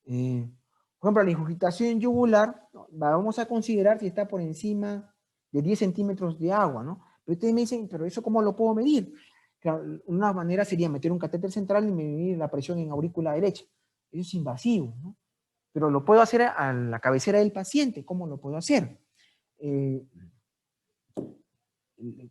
Speaker 1: Por ejemplo, la ingurgitación yugular, ¿no? Vamos a considerar si está por encima de 10 centímetros de agua, ¿no? Pero ustedes me dicen, ¿pero eso cómo lo puedo medir? Claro, una manera sería meter un catéter central y medir la presión en aurícula derecha. Eso es invasivo, ¿no? Pero lo puedo hacer a la cabecera del paciente. ¿Cómo lo puedo hacer?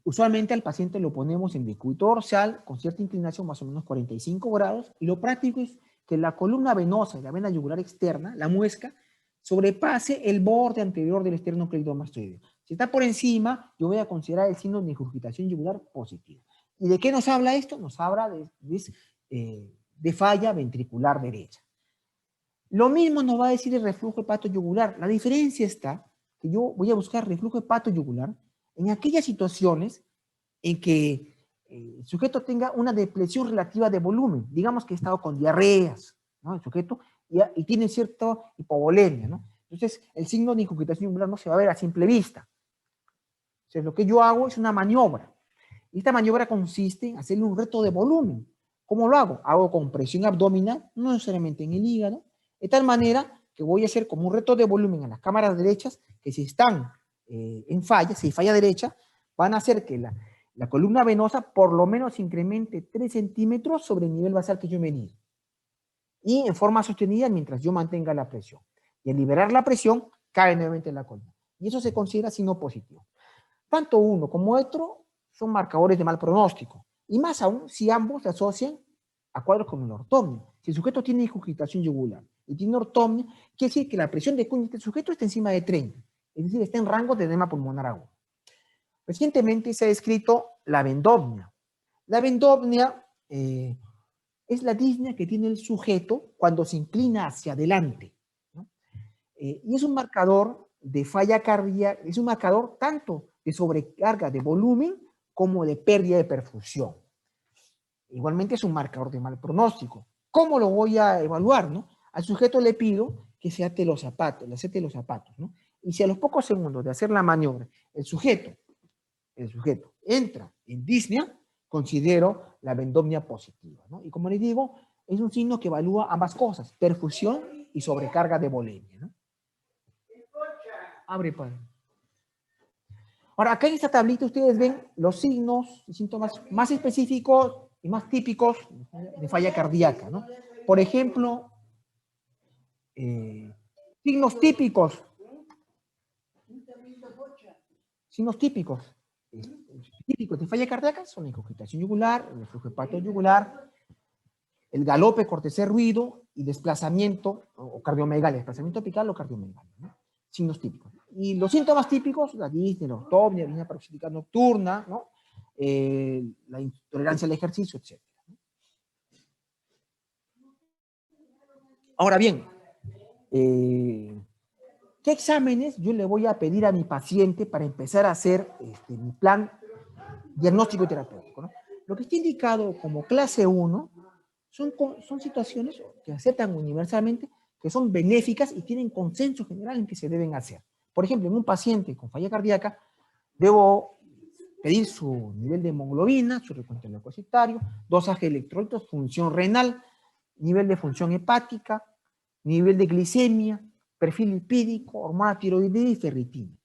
Speaker 1: Usualmente al paciente lo ponemos en decúbito dorsal con cierta inclinación, más o menos 45 grados, y lo práctico es que la columna venosa y la vena yugular externa, la muesca, sobrepase el borde anterior del esternocleidomastoideo. Si está por encima, yo voy a considerar el signo de ingurgitación yugular positivo. ¿Y de qué nos habla esto? Nos habla de falla ventricular derecha. Lo mismo nos va a decir el reflujo hepatoyugular. La diferencia está que yo voy a buscar reflujo hepatoyugular en aquellas situaciones en que el sujeto tenga una depresión relativa de volumen. Digamos que ha estado con diarreas, ¿no? El sujeto y tiene cierta hipovolemia, ¿no? Entonces, el signo de ingurgitación yugular no se va a ver a simple vista. Entonces, lo que yo hago es una maniobra. Y esta maniobra consiste en hacerle un reto de volumen. ¿Cómo lo hago? Hago compresión abdominal, no necesariamente en el hígado, de tal manera que voy a hacer como un reto de volumen a las cámaras derechas que si están en falla, si hay falla derecha, van a hacer que la columna venosa por lo menos incremente 3 centímetros sobre el nivel basal que yo he medido. Y en forma sostenida mientras yo mantenga la presión. Y al liberar la presión, cae nuevamente la columna. Y eso se considera signo positivo. Tanto uno como otro son marcadores de mal pronóstico. Y más aún si ambos se asocian a cuadros como la ortomia. Si el sujeto tiene ingurgitación yugular y tiene ortomia, quiere decir que la presión de cuña del sujeto está encima de 30. Es decir, está en rango de edema pulmonar agudo. Recientemente se ha descrito la vendopnia. La vendopnia es la disnea que tiene el sujeto cuando se inclina hacia adelante, ¿no? Y es un marcador de falla cardíaca, es un marcador tanto de sobrecarga de volumen como de pérdida de perfusión. Igualmente es un marcador de mal pronóstico. ¿Cómo lo voy a evaluar, no? Al sujeto le pido que se ate los zapatos, le acete los zapatos, ¿no? Y si a los pocos segundos de hacer la maniobra el sujeto entra en disnea, considero la vendopnia positiva, ¿no? Y como les digo, es un signo que evalúa ambas cosas, perfusión y sobrecarga de volemia, ¿no? Abre, padre. Ahora, acá en esta tablita ustedes ven los signos y síntomas más específicos y más típicos de falla cardíaca, ¿no? Por ejemplo, signos típicos. Signos típicos. Típicos de falla cardíaca son la ingurgitación yugular, el reflujo hepatoyugular, el galope, cortesía, ruido y desplazamiento o cardiomegalia, desplazamiento apical o cardiomegalia, ¿no? Signos típicos. Y los síntomas típicos, la disnea, la ortomia, la disnea paroxística nocturna, ¿no? La intolerancia al ejercicio, etc. Ahora bien, ¿qué exámenes yo le voy a pedir a mi paciente para empezar a hacer mi plan diagnóstico y terapéutico, ¿no? Lo que está indicado como clase 1 son situaciones que aceptan universalmente, que son benéficas y tienen consenso general en que se deben hacer. Por ejemplo, en un paciente con falla cardíaca, debo pedir su nivel de hemoglobina, su recuento leucocitario, dosaje de electrolitos, función renal, nivel de función hepática, nivel de glicemia, perfil lipídico, hormona tiroidea y ferritina.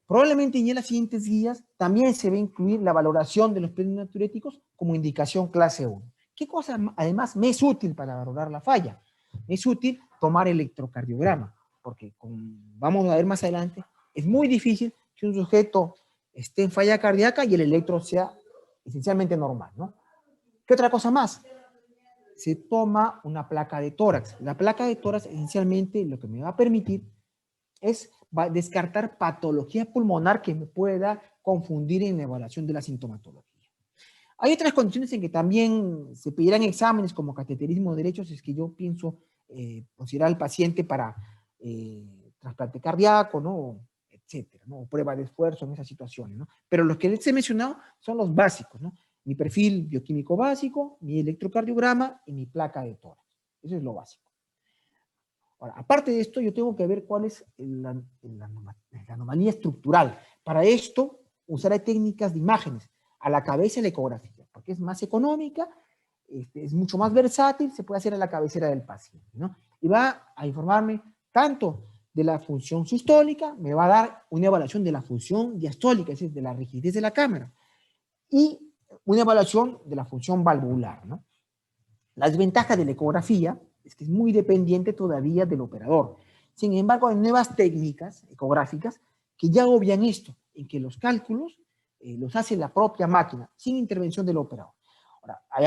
Speaker 1: Probablemente en las siguientes guías también se va a incluir la valoración de los perinaturéticos como indicación clase 1. ¿Qué cosa además me es útil para valorar la falla? es útil tomar electrocardiograma, porque como vamos a ver más adelante, es muy difícil que un sujeto esté en falla cardíaca y el electro sea esencialmente normal, ¿no? ¿Qué otra cosa más? Se toma una placa de tórax. La placa de tórax esencialmente lo que me va a permitir es descartar patología pulmonar que me pueda confundir en la evaluación de la sintomatología. Hay otras condiciones en que también se pedirán exámenes como cateterismo derecho, si es que yo pienso considerar al paciente para trasplante cardíaco, ¿no? Etcétera, ¿no? O prueba de esfuerzo en esas situaciones, ¿no? Pero los que les he mencionado son los básicos, ¿no? Mi perfil bioquímico básico, mi electrocardiograma y mi placa de tórax. Eso es lo básico. Ahora, aparte de esto, yo tengo que ver cuál es la anomalía estructural. Para esto, usaré técnicas de imágenes a la cabeza y la ecografía, porque es más económica, es mucho más versátil, se puede hacer a la cabecera del paciente, ¿no? Y va a informarme tanto de la función sistólica, me va a dar una evaluación de la función diastólica, es decir, de la rigidez de la cámara, y una evaluación de la función valvular, ¿no? La desventaja de la ecografía es que es muy dependiente todavía del operador. Sin embargo, hay nuevas técnicas ecográficas que ya obvian esto, en que los cálculos los hace la propia máquina, sin intervención del operador. Ahora, hay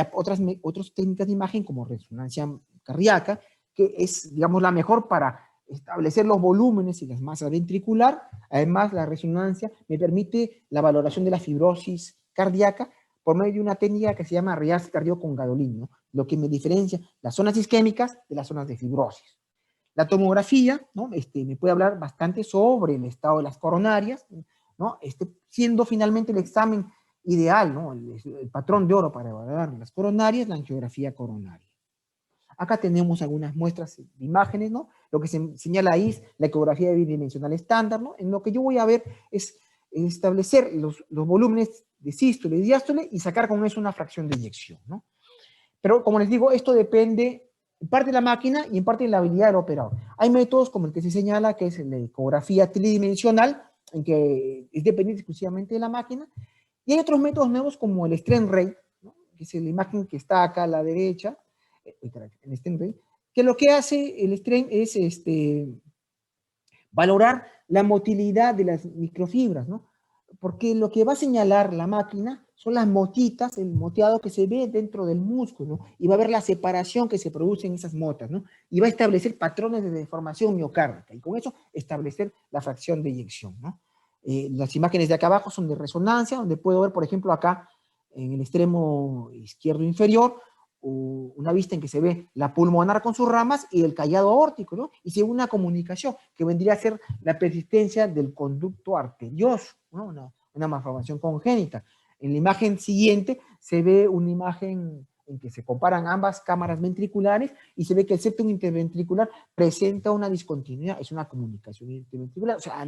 Speaker 1: otras técnicas de imagen como resonancia cardíaca, que es, digamos, la mejor para establecer los volúmenes y las masas ventricular. Además, la resonancia me permite la valoración de la fibrosis cardíaca por medio de una técnica que se llama Real cardio con gadolínio, ¿no? Lo que me diferencia las zonas isquémicas de las zonas de fibrosis. La tomografía, ¿no? Me puede hablar bastante sobre el estado de las coronarias, ¿no? Siendo finalmente el examen ideal, ¿no? El patrón de oro para evaluar las coronarias, la angiografía coronaria. Acá tenemos algunas muestras de imágenes, ¿no? Lo que se señala ahí es la ecografía bidimensional estándar, ¿no? En lo que yo voy a ver es establecer los volúmenes de sístole y diástole y sacar con eso una fracción de eyección, ¿no? Pero como les digo, esto depende en parte de la máquina y en parte de la habilidad del operador. Hay métodos como el que se señala, que es la ecografía tridimensional, en que es dependiente exclusivamente de la máquina, y hay otros métodos nuevos como el strain rate, ¿no? Que es la imagen que está acá a la derecha, el strain rate, que lo que hace el strain es valorar la motilidad de las microfibras, ¿no? Porque lo que va a señalar la máquina son las motitas, el moteado que se ve dentro del músculo, ¿no? Y va a ver la separación que se produce en esas motas, ¿no? Y va a establecer patrones de deformación miocárdica, y con eso establecer la fracción de eyección, ¿no? Las imágenes de acá abajo son de resonancia, donde puedo ver, por ejemplo, acá en el extremo izquierdo inferior, una vista en que se ve la pulmonar con sus ramas y el callado aórtico, ¿no? Y se ve una comunicación que vendría a ser la persistencia del conducto arterioso, ¿no? Una malformación congénita. En la imagen siguiente se ve una imagen en que se comparan ambas cámaras ventriculares y se ve que el septum interventricular presenta una discontinuidad, es una comunicación interventricular. O sea,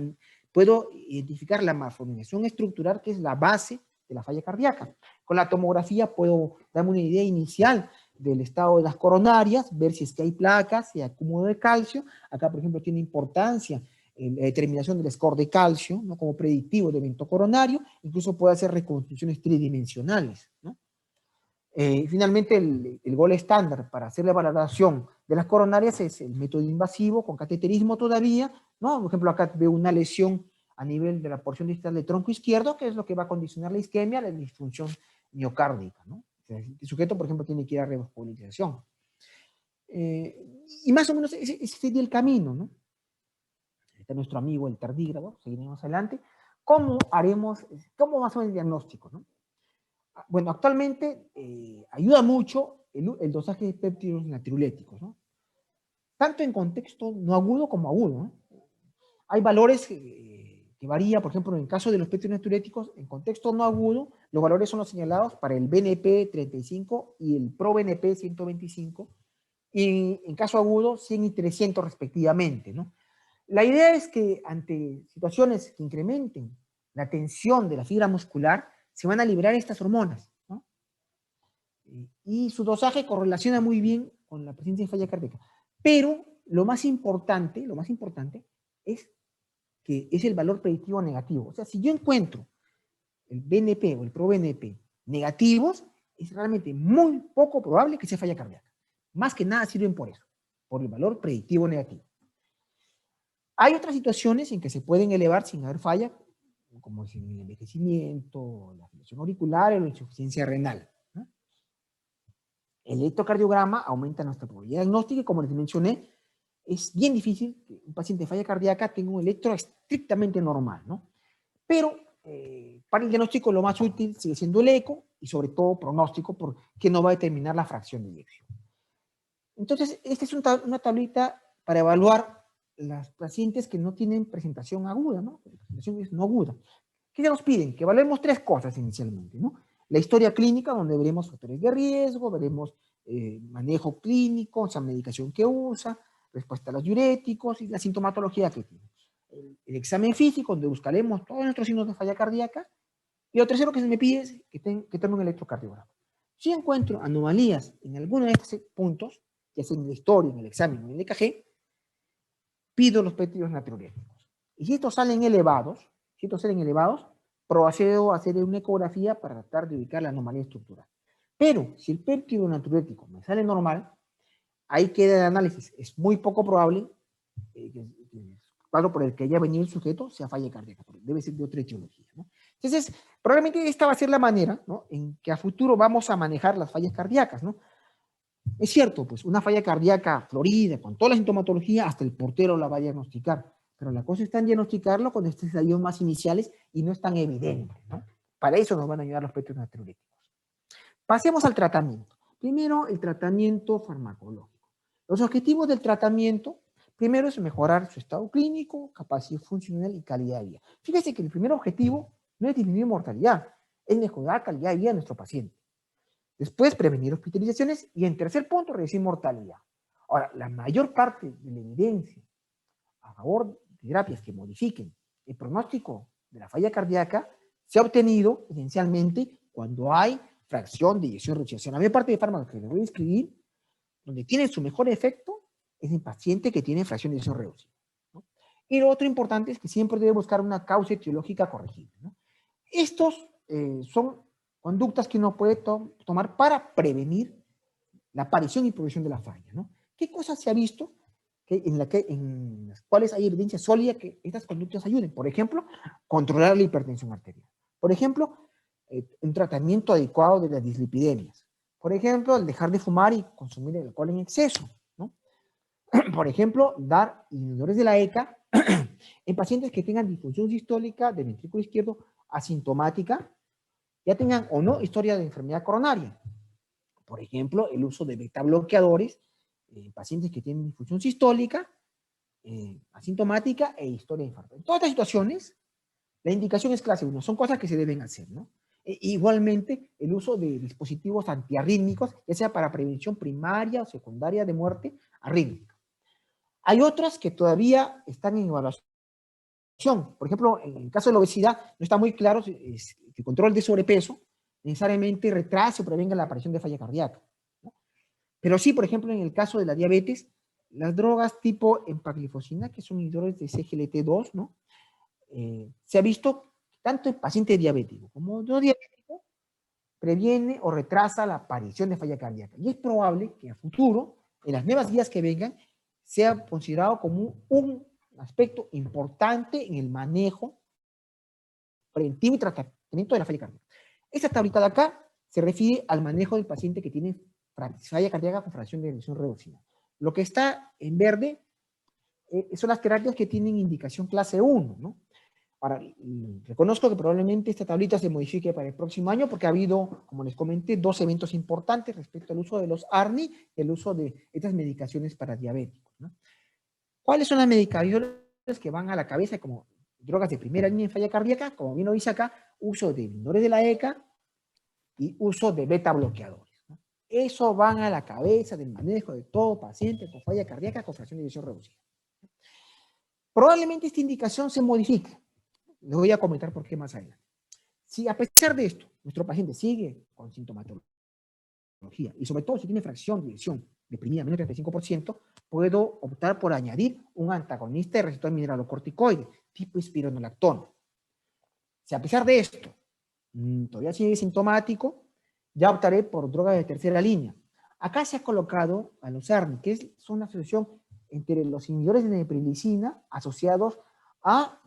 Speaker 1: puedo identificar la malformación estructural que es la base de la falla cardíaca. Con la tomografía puedo darme una idea inicial del estado de las coronarias, ver si es que hay placas, si hay acúmulo de calcio. Acá, por ejemplo, tiene importancia la determinación del score de calcio, ¿no? Como predictivo de evento coronario. Incluso puede hacer reconstrucciones tridimensionales, ¿no? Finalmente, el gol estándar para hacer la valoración de las coronarias es el método invasivo con cateterismo todavía, ¿no? Por ejemplo, acá veo una lesión a nivel de la porción distal del tronco izquierdo, que es lo que va a condicionar la isquemia, la disfunción miocárdica, ¿no? El sujeto, por ejemplo, tiene que ir a revascularización. Y más o menos ese sería el camino, ¿no? Está nuestro amigo el tardígrado, seguiremos adelante. ¿Cómo hacemos el diagnóstico, ¿no? Bueno, actualmente ayuda mucho el dosaje de péptidos natriuréticos, ¿no? Tanto en contexto no agudo como agudo, ¿no? Hay valores que varían, por ejemplo, en el caso de los péptidos natriuréticos, en contexto no agudo, los valores son los señalados para el BNP 35 y el ProBNP 125, y en caso agudo 100 y 300 respectivamente, ¿no? La idea es que ante situaciones que incrementen la tensión de la fibra muscular, se van a liberar estas hormonas, ¿no? Y su dosaje correlaciona muy bien con la presencia de falla cardíaca. Pero lo más importante es que es el valor predictivo negativo. O sea, si yo encuentro el BNP o el ProBNP negativos, es realmente muy poco probable que sea falla cardíaca. Más que nada sirven por eso. por el valor predictivo negativo. Hay otras situaciones en que se pueden elevar sin haber falla, como es el envejecimiento, la afección auricular o la insuficiencia renal, ¿no? El electrocardiograma aumenta nuestra probabilidad diagnóstica y, como les mencioné, es bien difícil que un paciente de falla cardíaca tenga un electro estrictamente normal, ¿no? Pero para el diagnóstico lo más útil sigue siendo el eco y sobre todo pronóstico, porque no va a determinar la fracción de eyección. Entonces, esta es una tablita para evaluar las pacientes que no tienen presentación aguda, ¿no? La presentación es no aguda. ¿Qué nos piden? Que evaluemos tres cosas inicialmente, ¿no? La historia clínica, donde veremos factores de riesgo, veremos manejo clínico, esa medicación que usa, respuesta a los diuréticos y la sintomatología que tiene. El examen físico, donde buscaremos todos nuestros signos de falla cardíaca. Y lo tercero que se me pide es que tome un electrocardiograma. Si encuentro anomalías en alguno de estos puntos, ya sea en la historia, en el examen o en el EKG, pido los péptidos natriuréticos. Y si estos salen elevados, procedo a hacer una ecografía para tratar de ubicar la anomalía estructural. Pero si el péptido natriurético me sale normal, ahí queda el análisis. Es muy poco probable que el cuadro por el que haya venido el sujeto sea falla cardíaca, debe ser de otra etiología, ¿no? Entonces, probablemente esta va a ser la manera, ¿no?, en que a futuro vamos a manejar las fallas cardíacas, ¿no? Es cierto, pues una falla cardíaca florida, con toda la sintomatología, hasta el portero la va a diagnosticar, pero la cosa está en diagnosticarlo con estos estadios más iniciales y no es tan evidente, ¿no? Para eso nos van a ayudar los péptidos natriuréticos. Pasemos al tratamiento. Primero, el tratamiento farmacológico. Los objetivos del tratamiento, primero es mejorar su estado clínico, capacidad funcional y calidad de vida. Fíjese que el primer objetivo no es disminuir mortalidad, es mejorar calidad de vida de nuestro paciente. Después, prevenir hospitalizaciones y en tercer punto, reducir mortalidad. Ahora, la mayor parte de la evidencia a favor de terapias que modifiquen el pronóstico de la falla cardíaca se ha obtenido esencialmente cuando hay fracción de eyección reducción. La mayor parte de fármacos que les voy a describir, donde tienen su mejor efecto, es en paciente que tiene fracción de eyección reducida, ¿no? Y lo otro importante es que siempre debe buscar una causa etiológica corregible, ¿no? Estos son conductas que uno puede tomar para prevenir la aparición y progresión de la falla, ¿no? ¿Qué cosas se ha visto en las cuales hay evidencia sólida que estas conductas ayuden? Por ejemplo, controlar la hipertensión arterial. Por ejemplo, un tratamiento adecuado de las dislipidemias. Por ejemplo, el dejar de fumar y consumir el alcohol en exceso, ¿no? Por ejemplo, dar inhibidores de la ECA en pacientes que tengan disfunción sistólica del ventrículo izquierdo asintomática, ya tengan o no historia de enfermedad coronaria. Por ejemplo, el uso de beta bloqueadores en pacientes que tienen disfunción sistólica, asintomática e historia de infarto. En todas estas situaciones, la indicación es clase 1, son cosas que se deben hacer, ¿no? Igualmente, el uso de dispositivos antiarrítmicos, ya sea para prevención primaria o secundaria de muerte arrítmica. Hay otras que todavía están en evaluación. Por ejemplo, en el caso de la obesidad, no está muy claro si el control de sobrepeso necesariamente retrase o prevenga la aparición de falla cardíaca, ¿no? Pero sí, por ejemplo, en el caso de la diabetes, las drogas tipo empaglifosina, que son inhibidores de CGLT2, ¿no? Se ha visto tanto en pacientes diabéticos como no diabéticos, previene o retrasa la aparición de falla cardíaca. Y es probable que a futuro, en las nuevas guías que vengan, sea considerado como un aspecto importante en el manejo preventivo y tratamiento de la falla cardíaca. Esta tablita de acá se refiere al manejo del paciente que tiene falla cardíaca con fracción de eyección reducida. Lo que está en verde son las terapias que tienen indicación clase 1, ¿no? Ahora, reconozco que probablemente esta tablita se modifique para el próximo año porque ha habido, como les comenté, dos eventos importantes respecto al uso de los ARNI y el uso de estas medicaciones para diabéticos, ¿no? ¿Cuáles son las medicaciones que van a la cabeza como drogas de primera línea en falla cardíaca? Como bien lo dice acá, uso de inhibidores de la ECA y uso de beta bloqueadores, ¿no? Eso van a la cabeza del manejo de todo paciente con falla cardíaca con fracción de eyección reducida. Probablemente esta indicación se modifique. Les voy a comentar por qué más adelante. Si a pesar de esto, nuestro paciente sigue con sintomatología, y sobre todo si tiene fracción de eyección deprimida menos del 35%, puedo optar por añadir un antagonista de receptor mineralocorticoide, tipo espironolactona. Si a pesar de esto todavía sigue sintomático, ya optaré por drogas de tercera línea. Acá se ha colocado a los ARNI, que son una asociación entre los inhibidores de neprilicina asociados a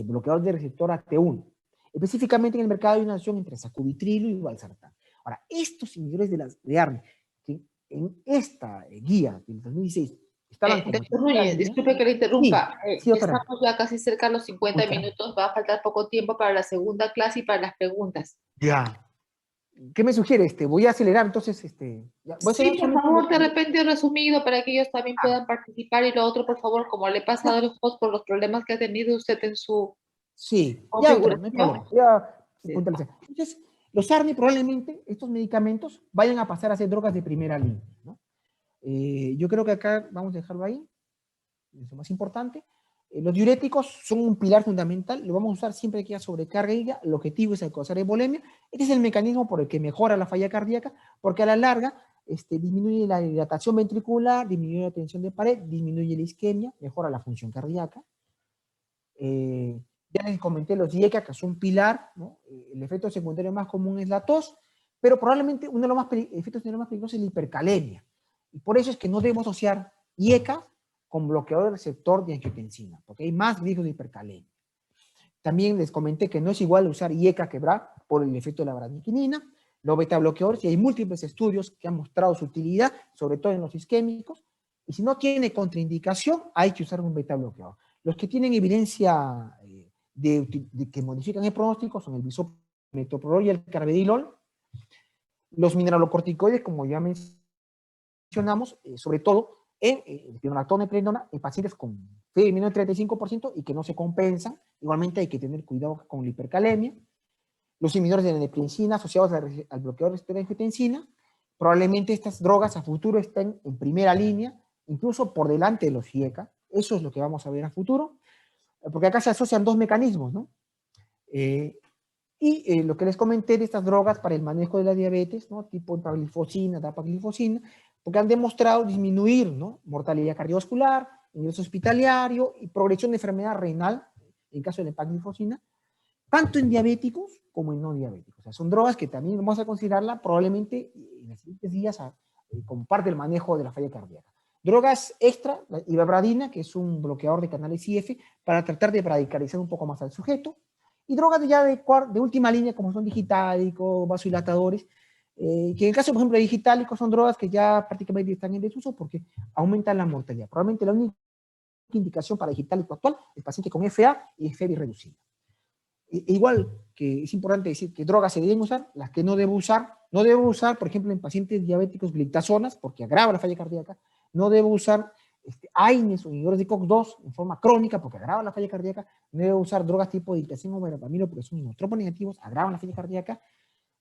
Speaker 1: bloqueadores de receptor AT1. Específicamente en el mercado hay una asociación entre sacubitrilo y valsartán. Ahora, estos inhibidores de ARNI, que en esta guía del 2016 estaban como...
Speaker 2: Doctor Núñez, disculpe que le
Speaker 1: Sí,
Speaker 2: interrumpa.
Speaker 1: sí, doctora.
Speaker 2: Estamos ya casi cerca de los 50 minutos, va a faltar poco tiempo para la segunda clase y para las preguntas.
Speaker 1: Ya. ¿Qué me sugiere? Voy a acelerar, entonces, voy a
Speaker 2: Sí,
Speaker 1: acelerar
Speaker 2: por
Speaker 1: solamente...
Speaker 2: favor, de repente resumido para que ellos también puedan participar y lo otro, por favor, como le he pasado a los dos por los problemas que ha tenido usted en su
Speaker 1: Sí, ya, doctora, no hay
Speaker 2: configuración.
Speaker 1: problema. Voy a
Speaker 2: Sí.
Speaker 1: puntualizar. Entonces, los ARNI probablemente, estos medicamentos, vayan a pasar a ser drogas de primera línea, ¿no? Yo creo que acá vamos a dejarlo ahí, es lo más importante. Los diuréticos son un pilar fundamental, lo vamos a usar siempre que haya sobrecarga, el objetivo es causar hipovolemia. Este es el mecanismo por el que mejora la falla cardíaca, porque a la larga disminuye la dilatación ventricular, disminuye la tensión de pared, disminuye la isquemia, mejora la función cardíaca. Ya les comenté los IECA, que son un pilar, ¿no? El efecto secundario más común es la tos, pero probablemente uno de los efectos secundarios más peligrosos es la hipercalemia. Y por eso es que no debemos asociar IECA con bloqueador del receptor de angiotensina, porque hay más riesgos de hipercalemia. También les comenté que no es igual usar IECA que BRA por el efecto de la bradykinin, los beta bloqueadores, y hay múltiples estudios que han mostrado su utilidad, sobre todo en los isquémicos, y si no tiene contraindicación, hay que usar un beta bloqueador. Los que tienen evidencia de que modifican el pronóstico son el bisoprolol y el carvedilol. Los mineralocorticoides, como ya mencionamos, sobre todo en el spironolactona y prednisona, en pacientes con fiebre menor del 35% y que no se compensan. Igualmente hay que tener cuidado con la hipercalemia. Los inhibidores de la neprilicina asociados al bloqueador de la angiotensina, probablemente estas drogas a futuro estén en primera línea, incluso por delante de los IECA. Eso es lo que vamos a ver a futuro, porque acá se asocian dos mecanismos, ¿no? Lo que les comenté de estas drogas para el manejo de la diabetes, ¿no? Tipo empaglifosina, dapaglifosina, porque han demostrado disminuir, ¿no? Mortalidad cardiovascular, ingreso hospitalario y progresión de enfermedad renal, en caso de la empaglifosina, tanto en diabéticos como en no diabéticos. O sea, son drogas que también vamos a considerarla probablemente en los siguientes días como parte del manejo de la falla cardíaca. Drogas extra, la ivabradina, que es un bloqueador de canales IF, para tratar de radicalizar un poco más al sujeto, y drogas ya de última línea, como son digitálicos, vasodilatadores, que en el caso, por ejemplo, de digitálicos son drogas que ya prácticamente están en desuso porque aumentan la mortalidad. Probablemente la única indicación para digitálico actual es el paciente con FA y FEBI reducida. Igual que es importante decir que drogas se deben usar, las que no debo usar, no debo usar, por ejemplo, en pacientes diabéticos glitazonas, porque agrava la falla cardíaca, no debo usar AINES o inhibidores de COX-2 en forma crónica, porque agrava la falla cardíaca, no debo usar drogas tipo diltiazem o verapamilo, porque son inotropos negativos, agravan la falla cardíaca,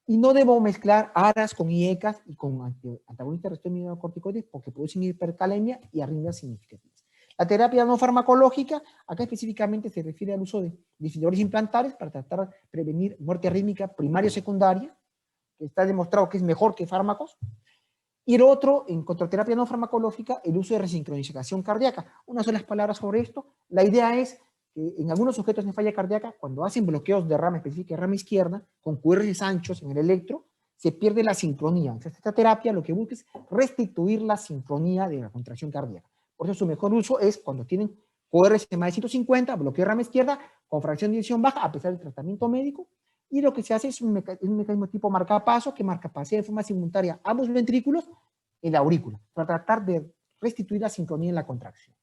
Speaker 1: y no debo mezclar ARAs con IECAS y con antagonistas receptor-mineralocorticoides, porque producen hipercalemia y arritmias significativas. La terapia no farmacológica, acá específicamente se refiere al uso de inhibidores implantares para tratar de prevenir muerte arrítmica primaria o secundaria, que está demostrado que es mejor que fármacos. Y el otro, en contraterapia no farmacológica, el uso de resincronización cardíaca. Unas solas palabras sobre esto. La idea es que en algunos sujetos de falla cardíaca, cuando hacen bloqueos de rama específica de rama izquierda, con QRS anchos en el electro, se pierde la sincronía. Entonces, esta terapia lo que busca es restituir la sincronía de la contracción cardíaca. Por eso su mejor uso es cuando tienen QRS más de 150, bloqueo de rama izquierda, con fracción de eyección baja, a pesar del tratamiento médico, y lo que se hace es un mecanismo tipo marcapaso que marcapasea de forma simultánea ambos ventrículos en la aurícula, para tratar de restituir la sincronía en la contracción.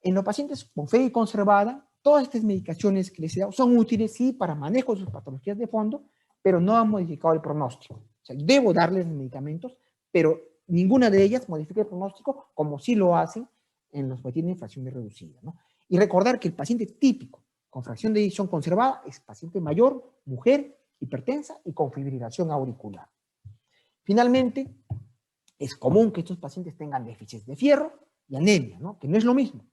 Speaker 1: En los pacientes con FEBI conservada, todas estas medicaciones que les he dado son útiles, sí, para manejo de sus patologías de fondo, pero no han modificado el pronóstico. O sea, debo darles medicamentos, pero ninguna de ellas modifica el pronóstico como sí lo hacen en los que tienen fracción de reducida, ¿no? Y recordar que el paciente típico con fracción de eyección conservada es paciente mayor, mujer, hipertensa y con fibrilación auricular. Finalmente, es común que estos pacientes tengan déficit de fierro y anemia, ¿no? Que no es lo mismo.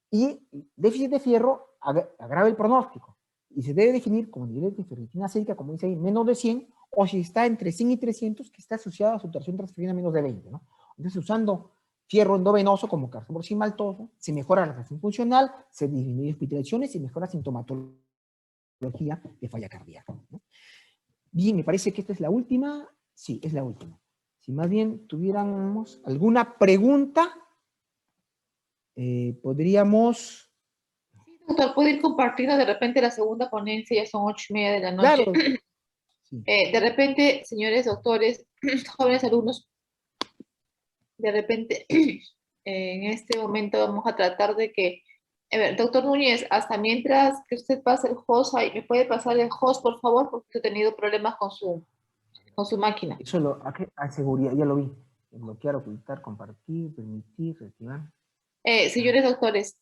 Speaker 1: Y déficit de fierro agrava el pronóstico y se debe definir como nivel de ferritina sérica, como dice ahí, menos de 100, o si está entre 100 y 300, que está asociado a saturación transferrina menos de 20, ¿no? Entonces, usando fierro endovenoso como carfentanil maltoso, se mejora la reacción funcional, se disminuye hospitalizaciones y mejora sintomatología de falla cardíaca, ¿no? Bien, me parece que esta es la última. Sí, es la última. Si más bien tuviéramos alguna pregunta, podríamos...
Speaker 2: Doctor, ¿puede ir compartiendo de repente la segunda ponencia? Ya son 8:30 de la noche.
Speaker 1: Claro, sí.
Speaker 2: De repente, señores doctores, jóvenes alumnos, de repente, en este momento vamos a tratar de que, a ver, doctor Núñez, hasta mientras que usted pase el host, ahí, ¿me puede pasar el host, por favor? Porque he tenido problemas con su máquina.
Speaker 1: Eso lo, a seguridad, ya lo vi. Bloquear, ocultar, compartir, permitir, reactivar.
Speaker 2: Señores doctores,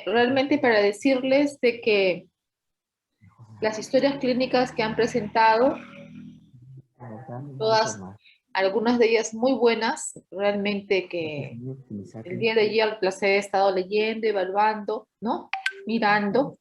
Speaker 2: realmente para decirles de que las historias clínicas que han presentado, todas, algunas de ellas muy buenas, realmente que el día de ayer las he estado leyendo, evaluando, ¿no? Mirando.